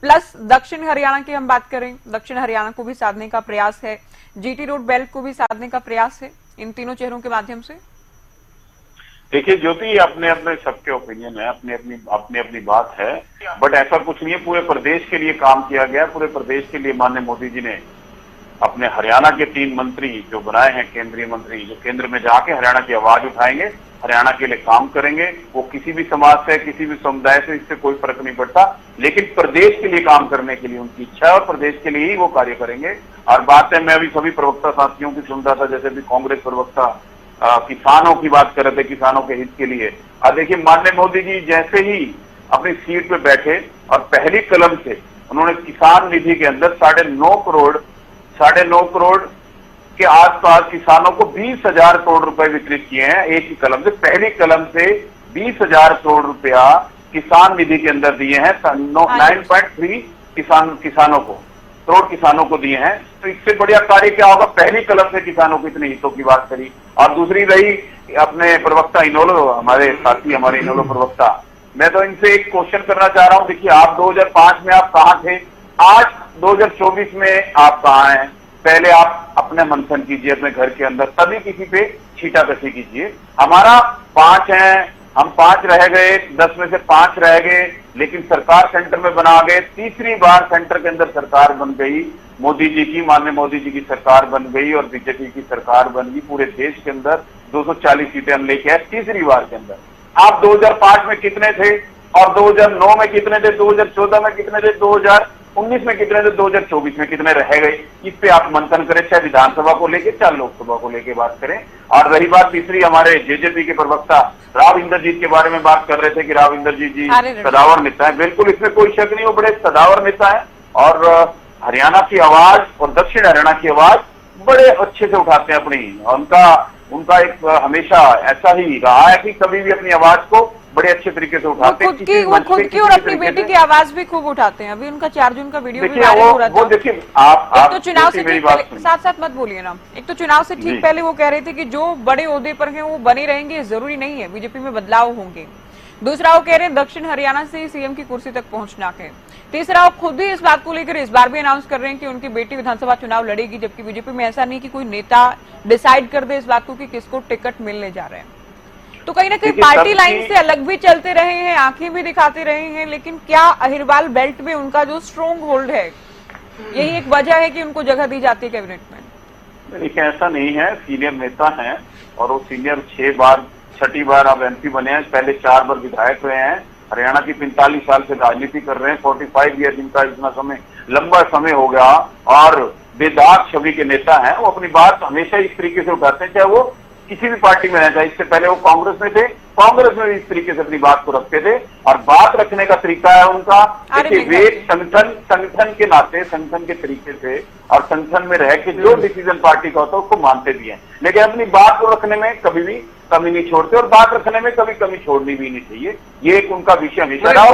प्लस दक्षिण हरियाणा की हम बात करें, दक्षिण हरियाणा को भी साधने का प्रयास है, जीटी रोड बेल्ट को भी साधने का प्रयास है इन तीनों चेहरों के माध्यम से। देखिए ज्योति, अपने अपने सबके ओपिनियन है, अपनी अपनी बात है, बट ऐसा कुछ नहीं है। पूरे प्रदेश के लिए काम किया गया। पूरे प्रदेश के लिए माननीय मोदी जी ने अपने हरियाणा के 3 मंत्री जो बनाए हैं, केंद्रीय मंत्री, जो केंद्र में जाके हरियाणा की आवाज उठाएंगे, हरियाणा के लिए काम करेंगे। वो किसी भी समाज से, किसी भी समुदाय से, इससे कोई फर्क नहीं पड़ता, लेकिन प्रदेश के लिए काम करने के लिए उनकी इच्छा है और प्रदेश के लिए ही वो कार्य करेंगे। और बात है, मैं अभी सभी प्रवक्ता साथियों की सुन रहा था, जैसे भी कांग्रेस प्रवक्ता किसानों की बात कर रहे थे, किसानों के हित के लिए। और देखिए, माननीय मोदी जी जैसे ही अपनी सीट पे बैठे और पहली कलम से उन्होंने किसान निधि के अंदर 9.5 करोड़ के आसपास किसानों को 20,000 करोड़ रुपए वितरित किए हैं। एक ही कलम से, पहली कलम से 20,000 करोड़ रुपया किसान निधि के अंदर दिए हैं। 9.3 करोड़ किसानों को दिए हैं। तो इससे बढ़िया कार्य क्या होगा। पहली कलम से किसानों को इतने हितों की बात करी। और दूसरी रही अपने प्रवक्ता इनोलो, हमारे साथी, हमारे इनोलो प्रवक्ता, मैं तो इनसे एक क्वेश्चन करना चाह रहा हूं। देखिए, आप 2005 में आप कहां थे, आज 2024 में आप कहां हैं। पहले आप अपने मंथन कीजिए अपने घर के अंदर, तभी किसी पे छींटाकशी कीजिए। हमारा 5 हैं, हम 5 रह गए, 10 में से 5 रह गए, लेकिन सरकार सेंटर में बना गए। तीसरी बार सेंटर के अंदर सरकार बन गई मोदी जी की, माननीय मोदी जी की सरकार बन गई और बीजेपी की सरकार बन गई। पूरे देश के अंदर 240 सीटें हम लेके आए तीसरी बार के अंदर। आप 2005 में कितने थे और 2009 में कितने थे, 2014 में कितने थे, 2019 में कितने थे, 2024 में कितने रह गए। इस पे आप मंथन करें, चाहे विधानसभा को लेके, चाहे लोकसभा को लेके बात करें। और रही बात तीसरी, हमारे जेजेपी के प्रवक्ता राव इंद्रजीत के बारे में बात कर रहे थे कि राव इंद्रजीत जी सदावर नेता है। बिल्कुल, इसमें कोई शक नहीं, वो बड़े सदावर नेता है और हरियाणा की आवाज और दक्षिण हरियाणा की आवाज बड़े अच्छे से उठाते हैं अपनी। उनका एक हमेशा ऐसा ही रहा है कि कभी भी अपनी आवाज को बड़े अच्छे तरीके से उठाते हैं। वो खुद की और अपनी बेटी की आवाज भी खूब उठाते हैं। अभी उनका 4 जून का वीडियो भी वायरल हो रहा था। वो देखिए, आप तो चुनाव से ठीक पहले, साथ मत बोलिए ना, एक तो चुनाव से ठीक पहले वो कह रहे थे कि जो बड़े ओहदे पर हैं वो बने रहेंगे, जरूरी नहीं है बीजेपी में बदलाव होंगे। दूसरा वो कह रहे हैं दक्षिण हरियाणा से सीएम की कुर्सी तक पहुंचना है। तीसरा वो खुद ही इस बात को लेकर इस बार भी अनाउंस कर रहे हैं कि उनकी बेटी विधानसभा चुनाव लड़ेगी, जबकि बीजेपी में ऐसा नहीं कि कोई नेता डिसाइड कर दे इस बात को कि किसको टिकट मिलने जा रहे हैं। तो कहीं ना कहीं पार्टी लाइन से अलग भी चलते रहे हैं, आंखें भी दिखाते रहे हैं, लेकिन क्या अहिरवाल बेल्ट में उनका जो स्ट्रॉन्ग होल्ड है यही एक वजह है कि उनको जगह दी जाती है कैबिनेट में? देखिए, ऐसा नहीं है। सीनियर नेता हैं और वो सीनियर 6 बार 6ठी बार अब एमपी बने हैं, पहले 4 बार विधायक रहे हैं, हरियाणा की 45 साल से राजनीति कर रहे हैं, 45 ईयर जिनका इतना समय लंबा समय हो गया और बेदाग छवि के नेता हैं। वो अपनी बात हमेशा इस तरीके से उठाते हैं, चाहे वो किसी भी पार्टी में रहता है। इससे पहले वो कांग्रेस में थे, कांग्रेस में भी इस तरीके से अपनी बात को रखते थे और बात रखने का तरीका है उनका। देखिए, वे संगठन के नाते, संगठन के तरीके से और संगठन में रह के जो डिसीजन पार्टी का होता है उसको मानते भी हैं, लेकिन अपनी बात को रखने में कभी भी कमी नहीं छोड़ते और बात रखने में कभी कमी छोड़नी भी नहीं चाहिए। ये एक उनका विषय हमेशा रहा।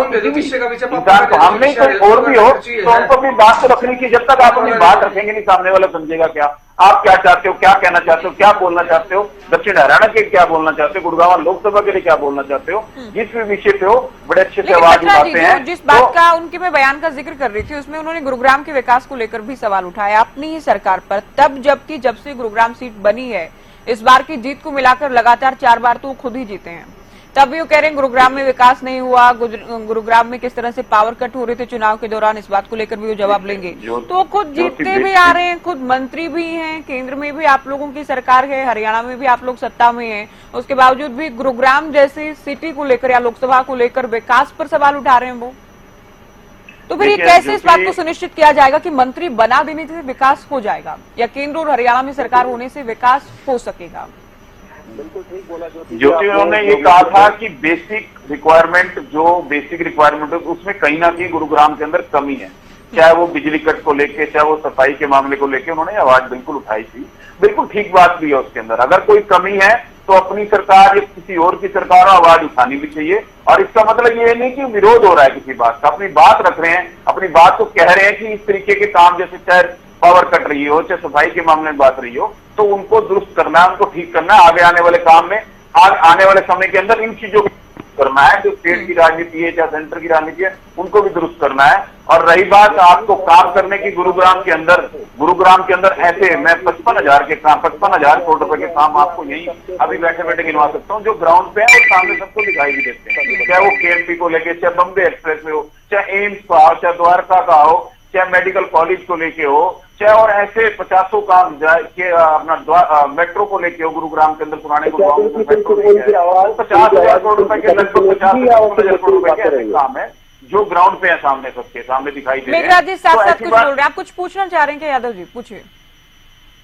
इंसान को हम नहीं कोई और भी हो तो उनको अपनी बात को रखने की, जब तक आप अपनी बात रखेंगे नहीं सामने वाला समझेगा क्या आप क्या चाहते हो, क्या कहना चाहते हो, क्या बोलना चाहते हो, दक्षिण हरियाणा के क्या बोलना चाहते हो, गुड़गांव लोकसभा के लिए क्या बोलना चाहते हो, जिस भी विषय पे हो बड़े अच्छे से आवाज उठाते हैं। जिस बात का उनके मैं बयान का जिक्र कर रही थी उसमें उन्होंने गुरुग्राम के विकास को लेकर भी सवाल उठाया अपनी ही सरकार पर, तब जबकि जब से गुरुग्राम सीट बनी है इस बार की जीत को मिलाकर लगातार 4 बार तो वो खुद ही जीते हैं। तब भी वो कह रहे हैं गुरुग्राम में विकास नहीं हुआ, गुरुग्राम में किस तरह से पावर कट हो रहे थे चुनाव के दौरान, इस बात को लेकर भी वो जवाब लेंगे। तो वो खुद जीतते भी आ रहे हैं, खुद मंत्री भी हैं, केंद्र में भी आप लोगों की सरकार है, हरियाणा में भी आप लोग सत्ता में हैं, उसके बावजूद भी गुरुग्राम जैसी सिटी को लेकर या लोकसभा को लेकर विकास पर सवाल उठा रहे हैं वो। तो फिर ये कैसे इस बात को सुनिश्चित किया जाएगा कि मंत्री बना देने से विकास हो जाएगा या केंद्र और हरियाणा में सरकार होने से विकास हो सकेगा? बिल्कुल ठीक बोला ज्योति। उन्होंने ये कहा था कि बेसिक रिक्वायरमेंट है उसमें कहीं ना कहीं गुरुग्राम के अंदर कमी है, चाहे वो बिजली कट को लेके, चाहे वो सफाई के मामले को लेके उन्होंने आवाज बिल्कुल उठाई थी। बिल्कुल ठीक बात भी है उसके अंदर। अगर कोई कमी है तो अपनी सरकार या किसी और की सरकार आवाज उठानी भी चाहिए और इसका मतलब ये नहीं कि विरोध हो रहा है किसी बात का, अपनी बात रख रहे हैं, अपनी बात को कह रहे हैं कि इस तरीके के काम जैसे चाहे पावर कट रही हो, चाहे सफाई के मामले में बात रही हो, तो उनको दुरुस्त करना है, उनको ठीक करना है। आगे आने वाले काम में आने वाले समय के अंदर इन चीजों को करना है, जो स्टेट की राजनीति है चाहे सेंटर की राजनीति है उनको भी दुरुस्त करना है। और रही बात आपको काम करने की गुरुग्राम के अंदर ऐसे मैं 55,000 के काम 55,000 करोड़ रुपए के काम आपको यही अभी बैठे बैठे गिनवा सकता हूँ जो ग्राउंड पे है और सामने सबको दिखाई भी देते हैं, चाहे वो केएमपी को लेके, चाहे बम्बे एक्सप्रेस में हो, चाहे एम्स का हो, चाहे द्वारका का हो, चाहे मेडिकल कॉलेज को लेके हो, चाहे और ऐसे 50 काम के अपना मेट्रो को लेके हो, गुरुग्राम के अंदर पुराने गुरुग्राम में मेट्रो 50,000 करोड़ रुपए के लगभग 50,000 करोड़ रुपए के ऐसे काम है जो ग्राउंड पे है, सामने सबके सामने दिखाई दे रहे हैं। मेघराज जी साथ साथ कुछ बोल रहे हैं, आप कुछ पूछना चाह रहे हैं क्या यादव जी? पूछिए।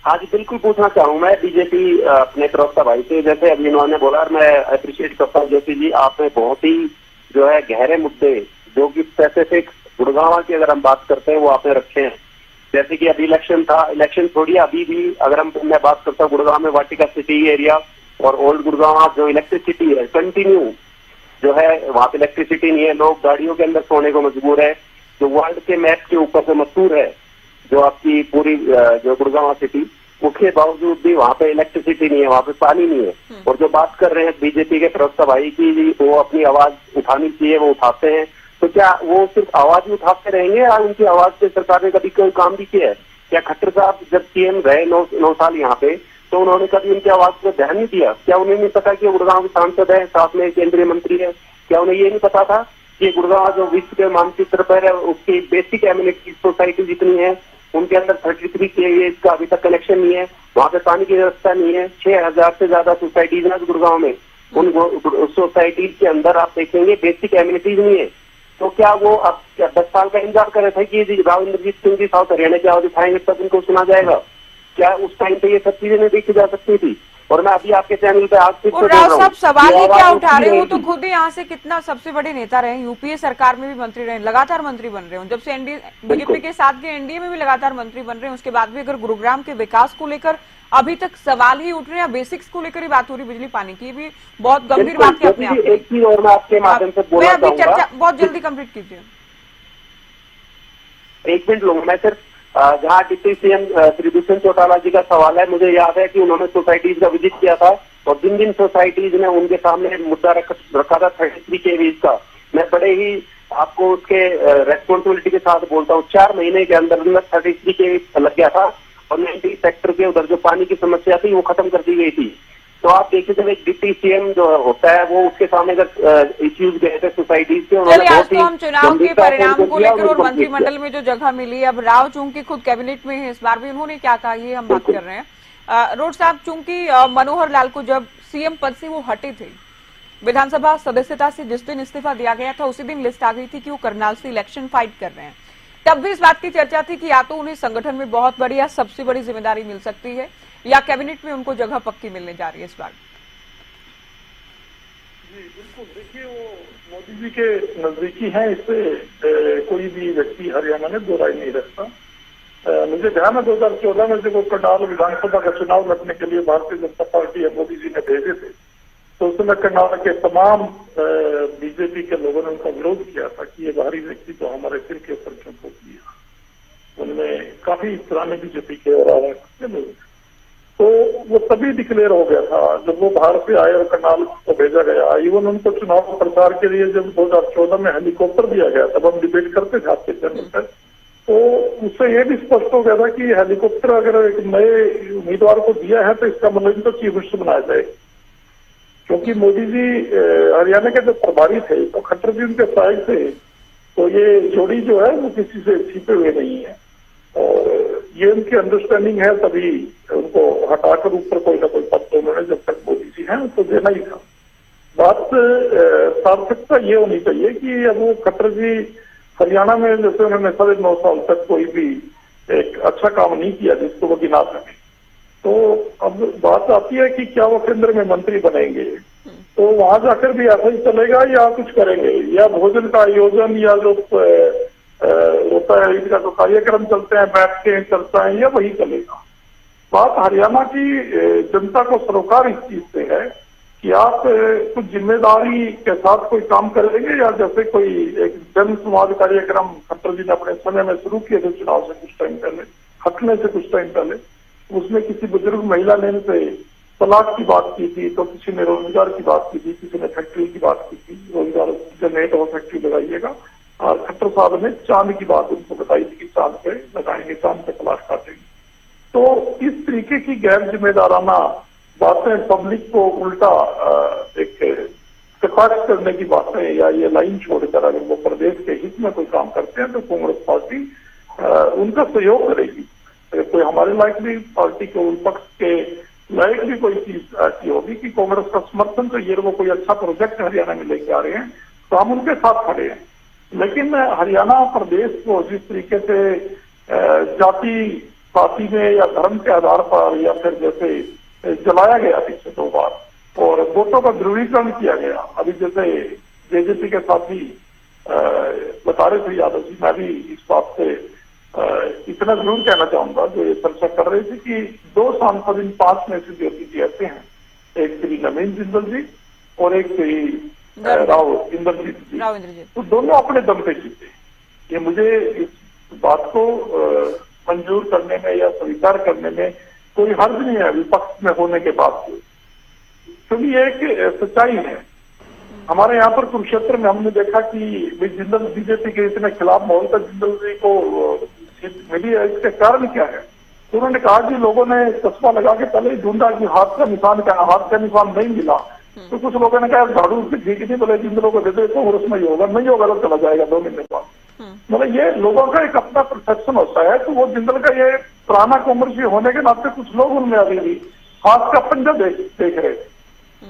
हाँ जी, बिल्कुल पूछना चाहूँ मैं बीजेपी अपने प्रवक्ता भाई से, जैसे अभी इन्होंने बोला और मैं अप्रिशिएट करता हूँ ज्योति जी, आपने बहुत ही जो है गहरे मुद्दे जो कि स्पेसिफिक गुड़गांव की अगर हम बात करते हैं वो आपने रखे हैं। जैसे कि अभी इलेक्शन था, इलेक्शन थोड़ी अभी भी अगर मैं बात करता हूँ गुड़गांव में वाटिका सिटी एरिया और ओल्ड गुड़गांव जो इलेक्ट्रिसिटी है कंटिन्यू जो है वहां पे इलेक्ट्रिसिटी नहीं है, लोग गाड़ियों के अंदर सोने को मजबूर है, जो वर्ल्ड के मैप के ऊपर से मशहूर है जो आपकी पूरी जो गुड़गांव सिटी, उसके बावजूद भी वहां पे इलेक्ट्रिसिटी नहीं है, वहां पे पानी नहीं है। और जो बात कर रहे हैं बीजेपी के प्रवक्ता भाई की वो अपनी आवाज उठानी चाहिए, वो उठाते हैं, तो क्या वो सिर्फ आवाज ही उठाते रहेंगे या उनकी आवाज से सरकार ने कभी कोई काम भी किया है? क्या खट्टर साहब जब सीएम रहे 9 साल यहाँ पे तो उन्होंने कभी उनकी आवाज को ध्यान नहीं दिया? क्या उन्हें नहीं पता कि गुड़गांव के सांसद है, साथ में केंद्रीय मंत्री है? क्या उन्हें ये नहीं पता था कि गुड़गांव जो विश्व के मानचित्र पर है उसकी बेसिक एमिनिटी सोसाइटी जितनी है उनके अंदर 33 के इसका अभी तक कनेक्शन नहीं है, वहां पे पानी की व्यवस्था नहीं है, 6,000 से ज्यादा सोसाइटीज है गुड़गांव में, उन सोसाइटीज के अंदर आप देखेंगे बेसिक एमिनिटीज नहीं है। तो क्या वो अब 10 साल का इंतजार कर रहे थे कि राव इंद्रजीत सिंह जी साउथ हरियाणा की आवाज उठाएंगे तब उनको सुना जाएगा? क्या उस टाइम पे ये सब चीजें नहीं देखी जा सकती थी? और मैं अभी आपके चैनल पे आज से राव साहब सवाल ही क्या उठा रहे हो, तो खुद ही यहाँ से कितना सबसे बड़े नेता रहे, यूपीए सरकार में भी मंत्री रहे, लगातार मंत्री बन रहे हो, जब से एनडीए बीजेपी के साथ के एनडीए में भी लगातार मंत्री बन रहे हैं, उसके बाद भी अगर गुरुग्राम के विकास को लेकर अभी तक सवाल ही उठ रहे हैं, बेसिक्स को लेकर ही बात हो रही, बिजली पानी की भी बहुत गंभीर बात है अपने आप में। एक चीज और मैं आपके माध्यम से बोलना चाहूंगा, चर्चा बहुत जल्दी कंप्लीट कीजिए। 1 मिनट लूंगा मैं सिर्फ। जहाँ डिप्टी सीएम श्री दुष्यंत चौटाला जी का सवाल है, मुझे याद है कि उन्होंने सोसाइटीज का विजिट किया था और जिन जिन सोसाइटीज ने उनके सामने मुद्दा रखा था 33 kVs का, मैं बड़े ही आपको उसके रेस्पॉन्सिबिलिटी के साथ बोलता हूँ, 4 महीने के अंदर 33 kV लग गया था और 90 सेक्टर के उधर जो पानी की समस्या थी वो खत्म कर दी गई थी। तो आप देखिए जब एक डिप्टी सीएम जो होता है वो उसके सामने अगर इश्यूज गए थे सोसाइटीज के, चलिए आज तो हम चुनाव के परिणाम को लेकर और मंत्रिमंडल में जो जगह मिली, अब राव चूंकि खुद कैबिनेट में है इस बार भी, उन्होंने क्या कहा ये हम बात कर रहे हैं। रोड साहब, चूंकि मनोहर लाल को जब सीएम पद से वो हटे थे, विधानसभा सदस्यता से जिस दिन इस्तीफा दिया गया था उसी दिन लिस्ट आ गई थी कि वो करनाल से इलेक्शन फाइट कर रहे हैं। तब भी इस बात की चर्चा थी कि या तो उन्हें संगठन में बहुत बड़ी या सबसे बड़ी जिम्मेदारी मिल सकती है या कैबिनेट में उनको जगह पक्की मिलने जा रही है इस बार। जी बिल्कुल, देखिए वो मोदी जी के नजदीकी हैं, इससे कोई भी व्यक्ति हरियाणा में दो राय नहीं रखता। मुझे ध्यान है 2014 में जब वो करनाल विधानसभा का चुनाव लड़ने के लिए भारतीय जनता पार्टी या मोदी जी ने भेजे थे, तो उस समय करनाल के तमाम बीजेपी के लोगों ने उनका विरोध किया था कि ये बाहरी व्यक्ति तो हमारे सिर के ऊपर क्यों थोप दिया। उनमें काफी पुराने बीजेपी के और आवाज लोग, तो वो तभी डिक्लेयर हो गया था जब वो बाहर से आए और करनाल को भेजा गया। इवन उनको चुनाव प्रचार के लिए जब 2014 में हेलीकॉप्टर दिया गया तब हम डिबेट करते थे आपके चैनल पर, तो उससे ये भी स्पष्ट हो गया था कि हेलीकॉप्टर अगर एक नए उम्मीदवार को दिया है तो इसका मतलब इनको चीफ मिनिस्टर बनाया जाए, क्योंकि मोदी जी हरियाणा के जब प्रभारी थे तो खट्टर जी उनके साइड थे, तो ये जोड़ी जो है वो किसी से छिपे हुए नहीं है और ये उनकी अंडरस्टैंडिंग है, तभी उनको हटाकर ऊपर कोई ना कोई पद तो उन्होंने जब तक मोदी जी हैं उनको देना ही था। बात सार्थकता ये होनी चाहिए कि अब वो खट्टर जी हरियाणा में जैसे उन्होंने 9.5 साल तक कोई भी एक अच्छा काम नहीं किया जिसको वो गिना सके, तो अब बात आती है कि क्या वो केंद्र में मंत्री बनेंगे, तो वहां जाकर भी ऐसा ही चलेगा या कुछ करेंगे, या भोजन का आयोजन या जो होता है इनका जो कार्यक्रम चलते हैं बैठकें चर्चाएं, या वही चलेगा। बात हरियाणा की जनता को सरोकार इस चीज से है कि आप कुछ जिम्मेदारी के साथ कोई काम करेंगे, या जैसे कोई एक जन संवाद कार्यक्रम खट्टर जी ने अपने समय में शुरू किए थे चुनाव से कुछ टाइम पहले, हटने से कुछ टाइम पहले, उसमें किसी बुजुर्ग महिला ने इनसे तलाक की बात की थी, तो किसी ने रोजगार की बात की थी, किसी ने फैक्ट्री की बात की थी, रोजगार जनरेट हो फैक्ट्री लगाइएगा, और खट्टर साहब ने चांद की बात उनको बताई थी कि चांद पे लगाएंगे, चांद पे तलाश काटेंगे। तो इस तरीके की गैर जिम्मेदाराना बातें, पब्लिक को उल्टा एक कटाक्ष करने की बातें, या ये लाइन छोड़कर अगर वो प्रदेश के हित में कोई काम करते हैं तो कांग्रेस पार्टी उनका सहयोग करेगी। अगर कोई हमारे लायक भी पार्टी के विपक्ष के लायक भी कोई चीज ऐसी होगी कि कांग्रेस का समर्थन चाहिए, वो कोई अच्छा प्रोजेक्ट हरियाणा में लेके आ रहे हैं तो हम उनके साथ खड़े हैं। लेकिन हरियाणा प्रदेश को जिस तरीके से जाति पाति में या धर्म के आधार पर या फिर जैसे जलाया गया पिछले 2 बार और वोटों का ध्रुवीकरण किया गया, अभी जैसे जेजेपी के साथी बता रहे थे यादव जी, मैं भी इस बात से इतना जरूर कहना चाहूंगा जो ये चर्चा कर रहे थे कि 2 सांसद इन 5 में से ज्योति जी ऐसे हैं, एक श्री नवीन जिंदल जी और एक श्री राव इंद्रजीत जी, तो दोनों अपने दम पे जीते। ये मुझे इस बात को मंजूर करने में या स्वीकार करने में कोई हर्ज नहीं है विपक्ष में होने के बावजूद, क्योंकि ये एक सच्चाई है। हमारे यहाँ पर कुरुक्षेत्र में हमने देखा कि जिंदल बीजेपी के इतने खिलाफ माहौल था, जिंदल जी को सीट मिली है, इसके कारण क्या है? तो उन्होंने कहा कि लोगों ने चश्मा लगा के पहले ही ढूंढा कि हाथ का निशान क्या, हाथ का निशान नहीं मिला, तो कुछ लोगों ने कहा झाड़ू उसकी ठीक नहीं, बोले जिंदलों को दे दे तो उसमें ही होगा, नहीं होगा तो चला जाएगा 2 महीने बाद। मतलब ये लोगों का एक अपना परसेप्शन होता है, तो वो जिंदल का ये पुराना कांग्रेसी होने के नाते कुछ लोग उनमें अभी भी हाथ का पंजा देख रहे,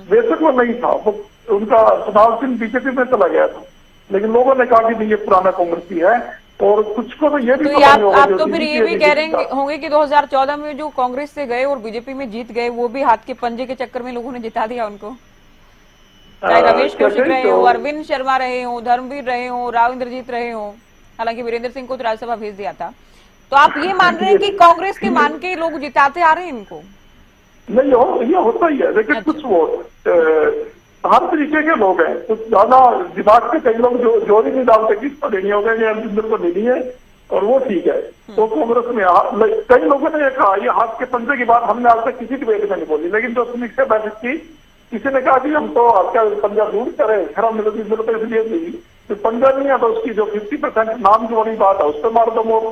बेशक वो नहीं था, वो उनका चुनाव चिन्ह बीजेपी में चला गया था, लेकिन लोगों ने कहा कि नहीं ये पुराना कांग्रेसी है। और कुछ को तो ये भी तो आप तो फिर ये भी कह रहे होंगे कि 2014 में जो कांग्रेस से गए और बीजेपी में जीत गए वो भी हाथ के पंजे के चक्कर में लोगों ने जिता दिया उनको, चाहे रमेश कौशिक रहे हो, अरविंद शर्मा रहे हो, धर्मवीर रहे हो, राव इंद्रजीत रहे हो, हालांकि वीरेंद्र सिंह को तो राज्यसभा भेज दिया था। तो आप ये मान रहे हैं कि कांग्रेस के मान के लोग जिताते आ रहे हैं इनको? नहीं, ये होता ही है, लेकिन कुछ वो हर तरीके के लोग हैं, कुछ ज्यादा दिमाग के कई लोग जो जोर ही नहीं डालते कि इसको लेनी होगा या जिंदल को लेनी है, और वो ठीक है। तो कांग्रेस में कई लोगों ने ये कहा, ये हाथ के पंजे की बात हमने आज तक किसी डिबेट में नहीं बोली, लेकिन जो समीक्षा बैठक की किसी ने कहा कि हम तो आपका पंजा दूर करें, खराब मिलती मिलते इसलिए दी, तो पंजा नहीं है तो उसकी जो 50% नाम की बड़ी बात है उस पर मार दो मोर।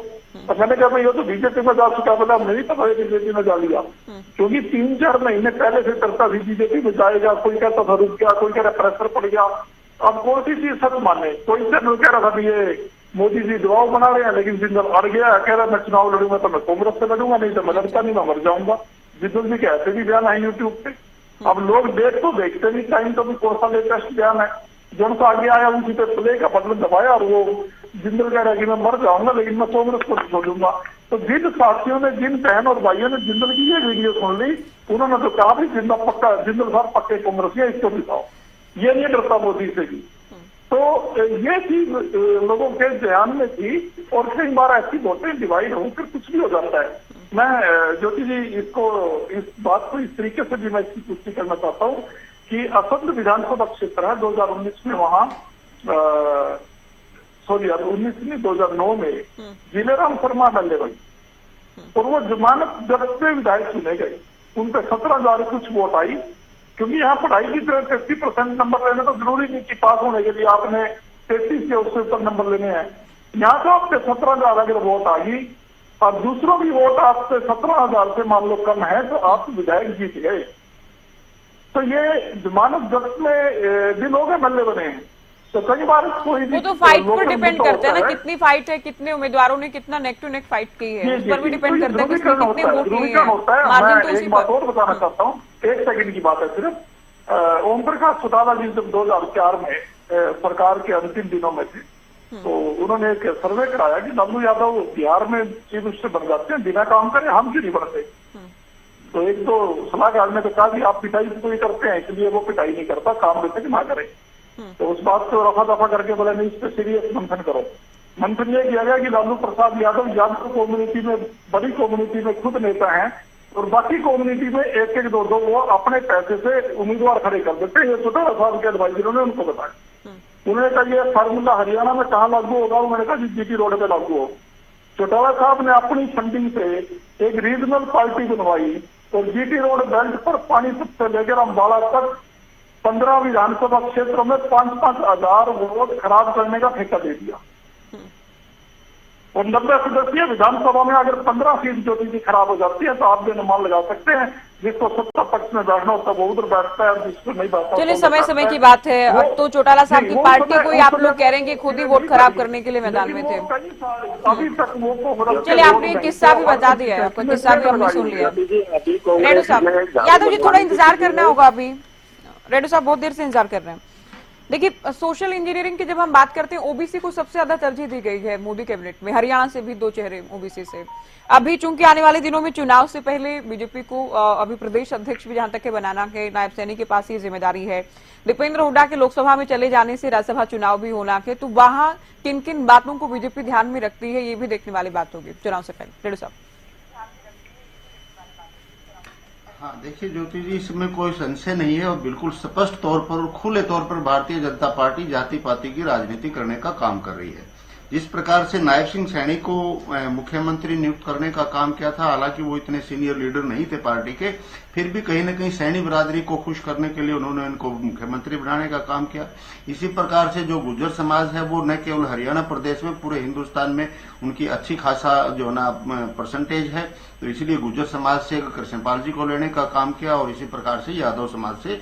और मैंने कहा भाई ये तो बीजेपी में जा चुका, बोला नहीं पता है बीजेपी में जा लिया, क्योंकि 3-4 महीने पहले से करता भी बीजेपी में जाएगा, कोई कहता था रुक गया, कोई कह रहा प्रेशर पड़ गया। अब कौन सी चीज सच माने? कोई चैनल कह रहा था ये मोदी जी दबाव बना रहे हैं, लेकिन जिंदल अड़ गया, कह रहा मैं चुनाव लड़ूंगा तो मैं कांग्रेस से लड़ूंगा, नहीं तो मैं लड़का नहीं, मैं मर जाऊंगा। जिंदल जी कहते भी बयान है यूट्यूब पे। अब लोग देखते नहीं, टाइम तो भी कौन सा लेटेस्ट बयान है, जो सा आगे आया उसी पे प्ले का बटन दबाया और वो जिंदल कह रहा है कि मैं मर जाऊंगा लेकिन मैं कांग्रेस को छोड़ूंगा। तो जिन साथियों ने, जिन बहन और भाइयों ने जिंदल की ये वीडियो सुन ली, उन्होंने तो कहा भी जिंदल साहब पक्के कांग्रेसी है, इसको दिखाओ। ये नहीं डरता मोदी से भी। तो ये चीज लोगों के ध्यान में थी और कई बार ऐसी वोटें डिवाइड होकर कुछ भी हो जाता है। मैं ज्योति जी इस बात को इस तरीके से भी मैं इसकी पुष्टि करना चाहता हूँ कि असंध विधानसभा क्षेत्र है 2019 में, वहाँ 2009 में जिलेराम शर्मा डल्ले भाई, और वो जमानत जब्त में विधायक चुने गए, उन पर 17,000 कुछ वोट आई, क्योंकि यहाँ पढ़ाई की तरह 33% नंबर लेने तो जरूरी नहीं कि पास होने के लिए आपने 33 या उससे ऊपर नंबर लेने हैं। यहाँ तो आपके 17,000 अगर वोट आ गई और दूसरों की वोट आपसे 17,000 से मान लो कम है तो आप विधायक जीत गए। तो ये जमानत जब्त में भी लोग एमएलए बने हैं। तो कई बार कोई वो तो फाइट पर डिपेंड करता है ना, कितनी फाइट है, कितने उम्मीदवारों ने कितना नेक टू नेक फाइट की है, उस पर भी डिपेंड करता है किसने कितने वोट लिए हैं। मार्जिन तो उसी बात और बताना चाहता हूँ, 1 सेकंड की बात है सिर्फ। ओम प्रकाश चौटाला जी जब 2004 में सरकार के अंतिम दिनों में थे, तो उन्होंने एक सर्वे कराया कि लालू यादव बिहार में चीफ मिनिस्टर बन जाते हैं, बिना काम करे हम क्यों नहीं बढ़ते। तो एक तो सलाहकार ने तो कहा कि आप पिटाई तो ही करते हैं, इसलिए वो पिटाई नहीं करता, काम देते कि ना करे। तो उस बात को रफा दफा करके बोला नहीं, इस पर सीरियस मंथन करो। मंथन ये किया गया कि लालू प्रसाद यादव कम्युनिटी में, बड़ी कम्युनिटी में खुद नेता हैं और बाकी कम्युनिटी में 1-1, 2-2 वो अपने पैसे से उम्मीदवार खड़े कर देते हैं। ये चौटाला साहब के एडवाइजरों ने उनको बताया। उन्होंने कहा ये फार्मूला हरियाणा में कहाँ लागू होगा, उन्होंने कहा जीटी रोड पे लागू हो। चौटाला साहब ने अपनी फंडिंग से एक रीजनल पार्टी बनवाई और जीटी रोड बेल्ट पर पानीपत से लेकर अम्बाला तक 15 विधानसभा क्षेत्रों में 5-5 हजार वोट खराब करने का ठेका दे दिया। और 90 सदस्यीय विधानसभा में अगर 15 सीट जो चीजें खराब हो जाती है तो आप भी अनुमान लगा सकते हैं, जिसको सत्ता पक्ष में बैठना होता है वो उधर बैठता है, जिसको नहीं बैठता। चलिए समय समय की बात है। अब तो चौटाला साहब की पार्टी को ही आप लोग कह रहे हैं कि खुद ही वोट खराब करने के लिए मैदान में थे। अभी तक वो चलिए आपने एक किस्सा भी बता दिया है, आपका किस्सा भी हमने सुन लिया। रेडू साहब, यादव जी थोड़ा इंतजार करना होगा अभी। रेडू साहब बहुत देर से इंतजार कर रहे हैं। देखिए सोशल इंजीनियरिंग की जब हम बात करते हैं, ओबीसी को सबसे ज्यादा तरजीह दी गई है मोदी कैबिनेट में। हरियाणा से भी 2 चेहरे ओबीसी से। अभी चूंकि आने वाले दिनों में चुनाव से पहले बीजेपी को अभी प्रदेश अध्यक्ष भी जहां तक के बनाना के नायब सैनी के पास ये जिम्मेदारी है। दीपेंद्र हुड्डा के लोकसभा में चले जाने से राज्यसभा चुनाव भी होना के, तो वहां किन किन बातों को बीजेपी ध्यान में रखती है, ये भी देखने वाली बात होगी चुनाव से पहले। रेडू साहब। हाँ देखिए ज्योति जी, इसमें कोई संशय नहीं है और बिल्कुल स्पष्ट तौर पर और खुले तौर पर भारतीय जनता पार्टी जाति पाति की राजनीति करने का काम कर रही है। जिस प्रकार से नायब सिंह सैनी को मुख्यमंत्री नियुक्त करने का काम किया था, हालांकि वो इतने सीनियर लीडर नहीं थे पार्टी के, फिर भी कहीं न कहीं सैनी बिरादरी को खुश करने के लिए उन्होंने इनको मुख्यमंत्री बनाने का काम किया। इसी प्रकार से जो गुर्जर समाज है वो न केवल हरियाणा प्रदेश में, पूरे हिंदुस्तान में उनकी अच्छी खासा जो ना परसेंटेज है, तो इसलिए गुर्जर समाज से कृष्णपाल जी को लेने का काम किया और इसी प्रकार से यादव समाज से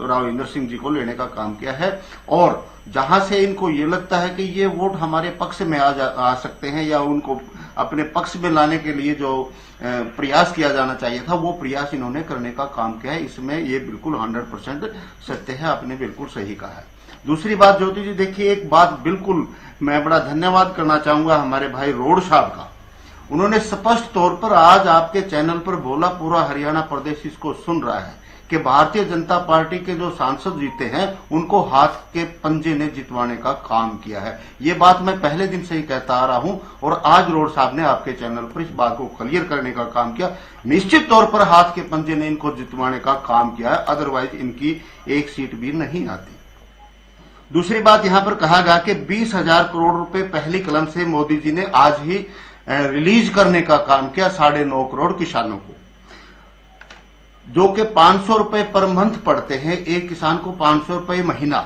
राव इंदर सिंह जी को लेने का काम किया है। और जहां से इनको ये लगता है कि ये वोट हमारे पक्ष में आ सकते हैं या उनको अपने पक्ष में लाने के लिए जो प्रयास किया जाना चाहिए था, वो प्रयास इन्होंने करने का काम किया है। इसमें ये बिल्कुल 100% सत्य है, आपने बिल्कुल सही कहा है। दूसरी बात ज्योति जी, देखिए एक बात बिल्कुल मैं बड़ा धन्यवाद करना चाहूंगा हमारे भाई रोड साहब का। उन्होंने स्पष्ट तौर पर आज आपके चैनल पर बोला, पूरा हरियाणा प्रदेश इसको सुन रहा है कि भारतीय जनता पार्टी के जो सांसद जीते हैं उनको हाथ के पंजे ने जितवाने का काम किया है। ये बात मैं पहले दिन से ही कहता आ रहा हूं और आज रोड साहब ने आपके चैनल पर इस बात को क्लियर करने का काम किया। निश्चित तौर पर हाथ के पंजे ने इनको जितवाने का काम किया है, अदरवाइज इनकी एक सीट भी नहीं आती। दूसरी बात यहां पर कहा गया कि 20,000 करोड़ रुपए पहली कलम से मोदी जी ने आज ही रिलीज करने का काम किया 9.5 करोड़ किसानों को, जो कि 500 रुपए पर मंथ पड़ते हैं, एक किसान को 500 रुपए महीना।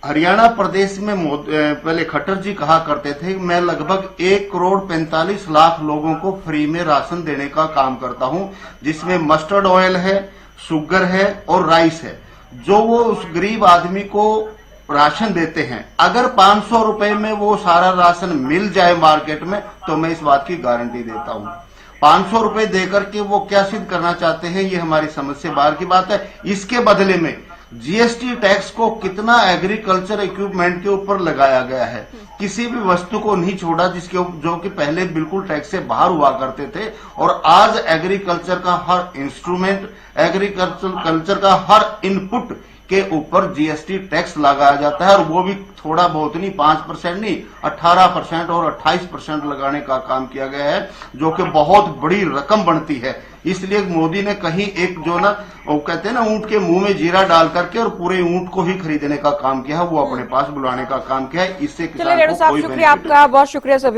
हरियाणा प्रदेश में पहले खट्टर जी कहा करते थे कि मैं लगभग 1 करोड़ 45 लाख लोगों को फ्री में राशन देने का काम करता हूं, जिसमें मस्टर्ड ऑयल है, शुगर है और राइस है, जो वो उस गरीब आदमी को राशन देते हैं। अगर 500 रुपए में वो सारा राशन मिल जाए मार्केट में, तो मैं इस बात की गारंटी देता हूं। 500 रुपए देकर के वो क्या सिद्ध करना चाहते हैं, ये हमारी समझ से बाहर की बात है। इसके बदले में जीएसटी टैक्स को कितना एग्रीकल्चर इक्विपमेंट के ऊपर लगाया गया है, किसी भी वस्तु को नहीं छोड़ा जिसके जो कि पहले बिल्कुल टैक्स से बाहर हुआ करते थे, और आज एग्रीकल्चर का हर इंस्ट्रूमेंट, एग्रीकल्चर का हर इनपुट के ऊपर जीएसटी टैक्स लगाया जाता है, और वो भी थोड़ा बहुत नहीं, 5% नहीं, 18% और 28% लगाने का काम किया गया है, जो कि बहुत बड़ी रकम बनती है। इसलिए मोदी ने कहीं एक जो ना वो कहते हैं ना ऊंट के मुंह में जीरा डाल करके और पूरे ऊंट को ही खरीदने का काम किया है, वो अपने पास बुलाने का काम किया है। इससे किसान को कोई शुक्रिया आपका, बहुत शुक्रिया सभी।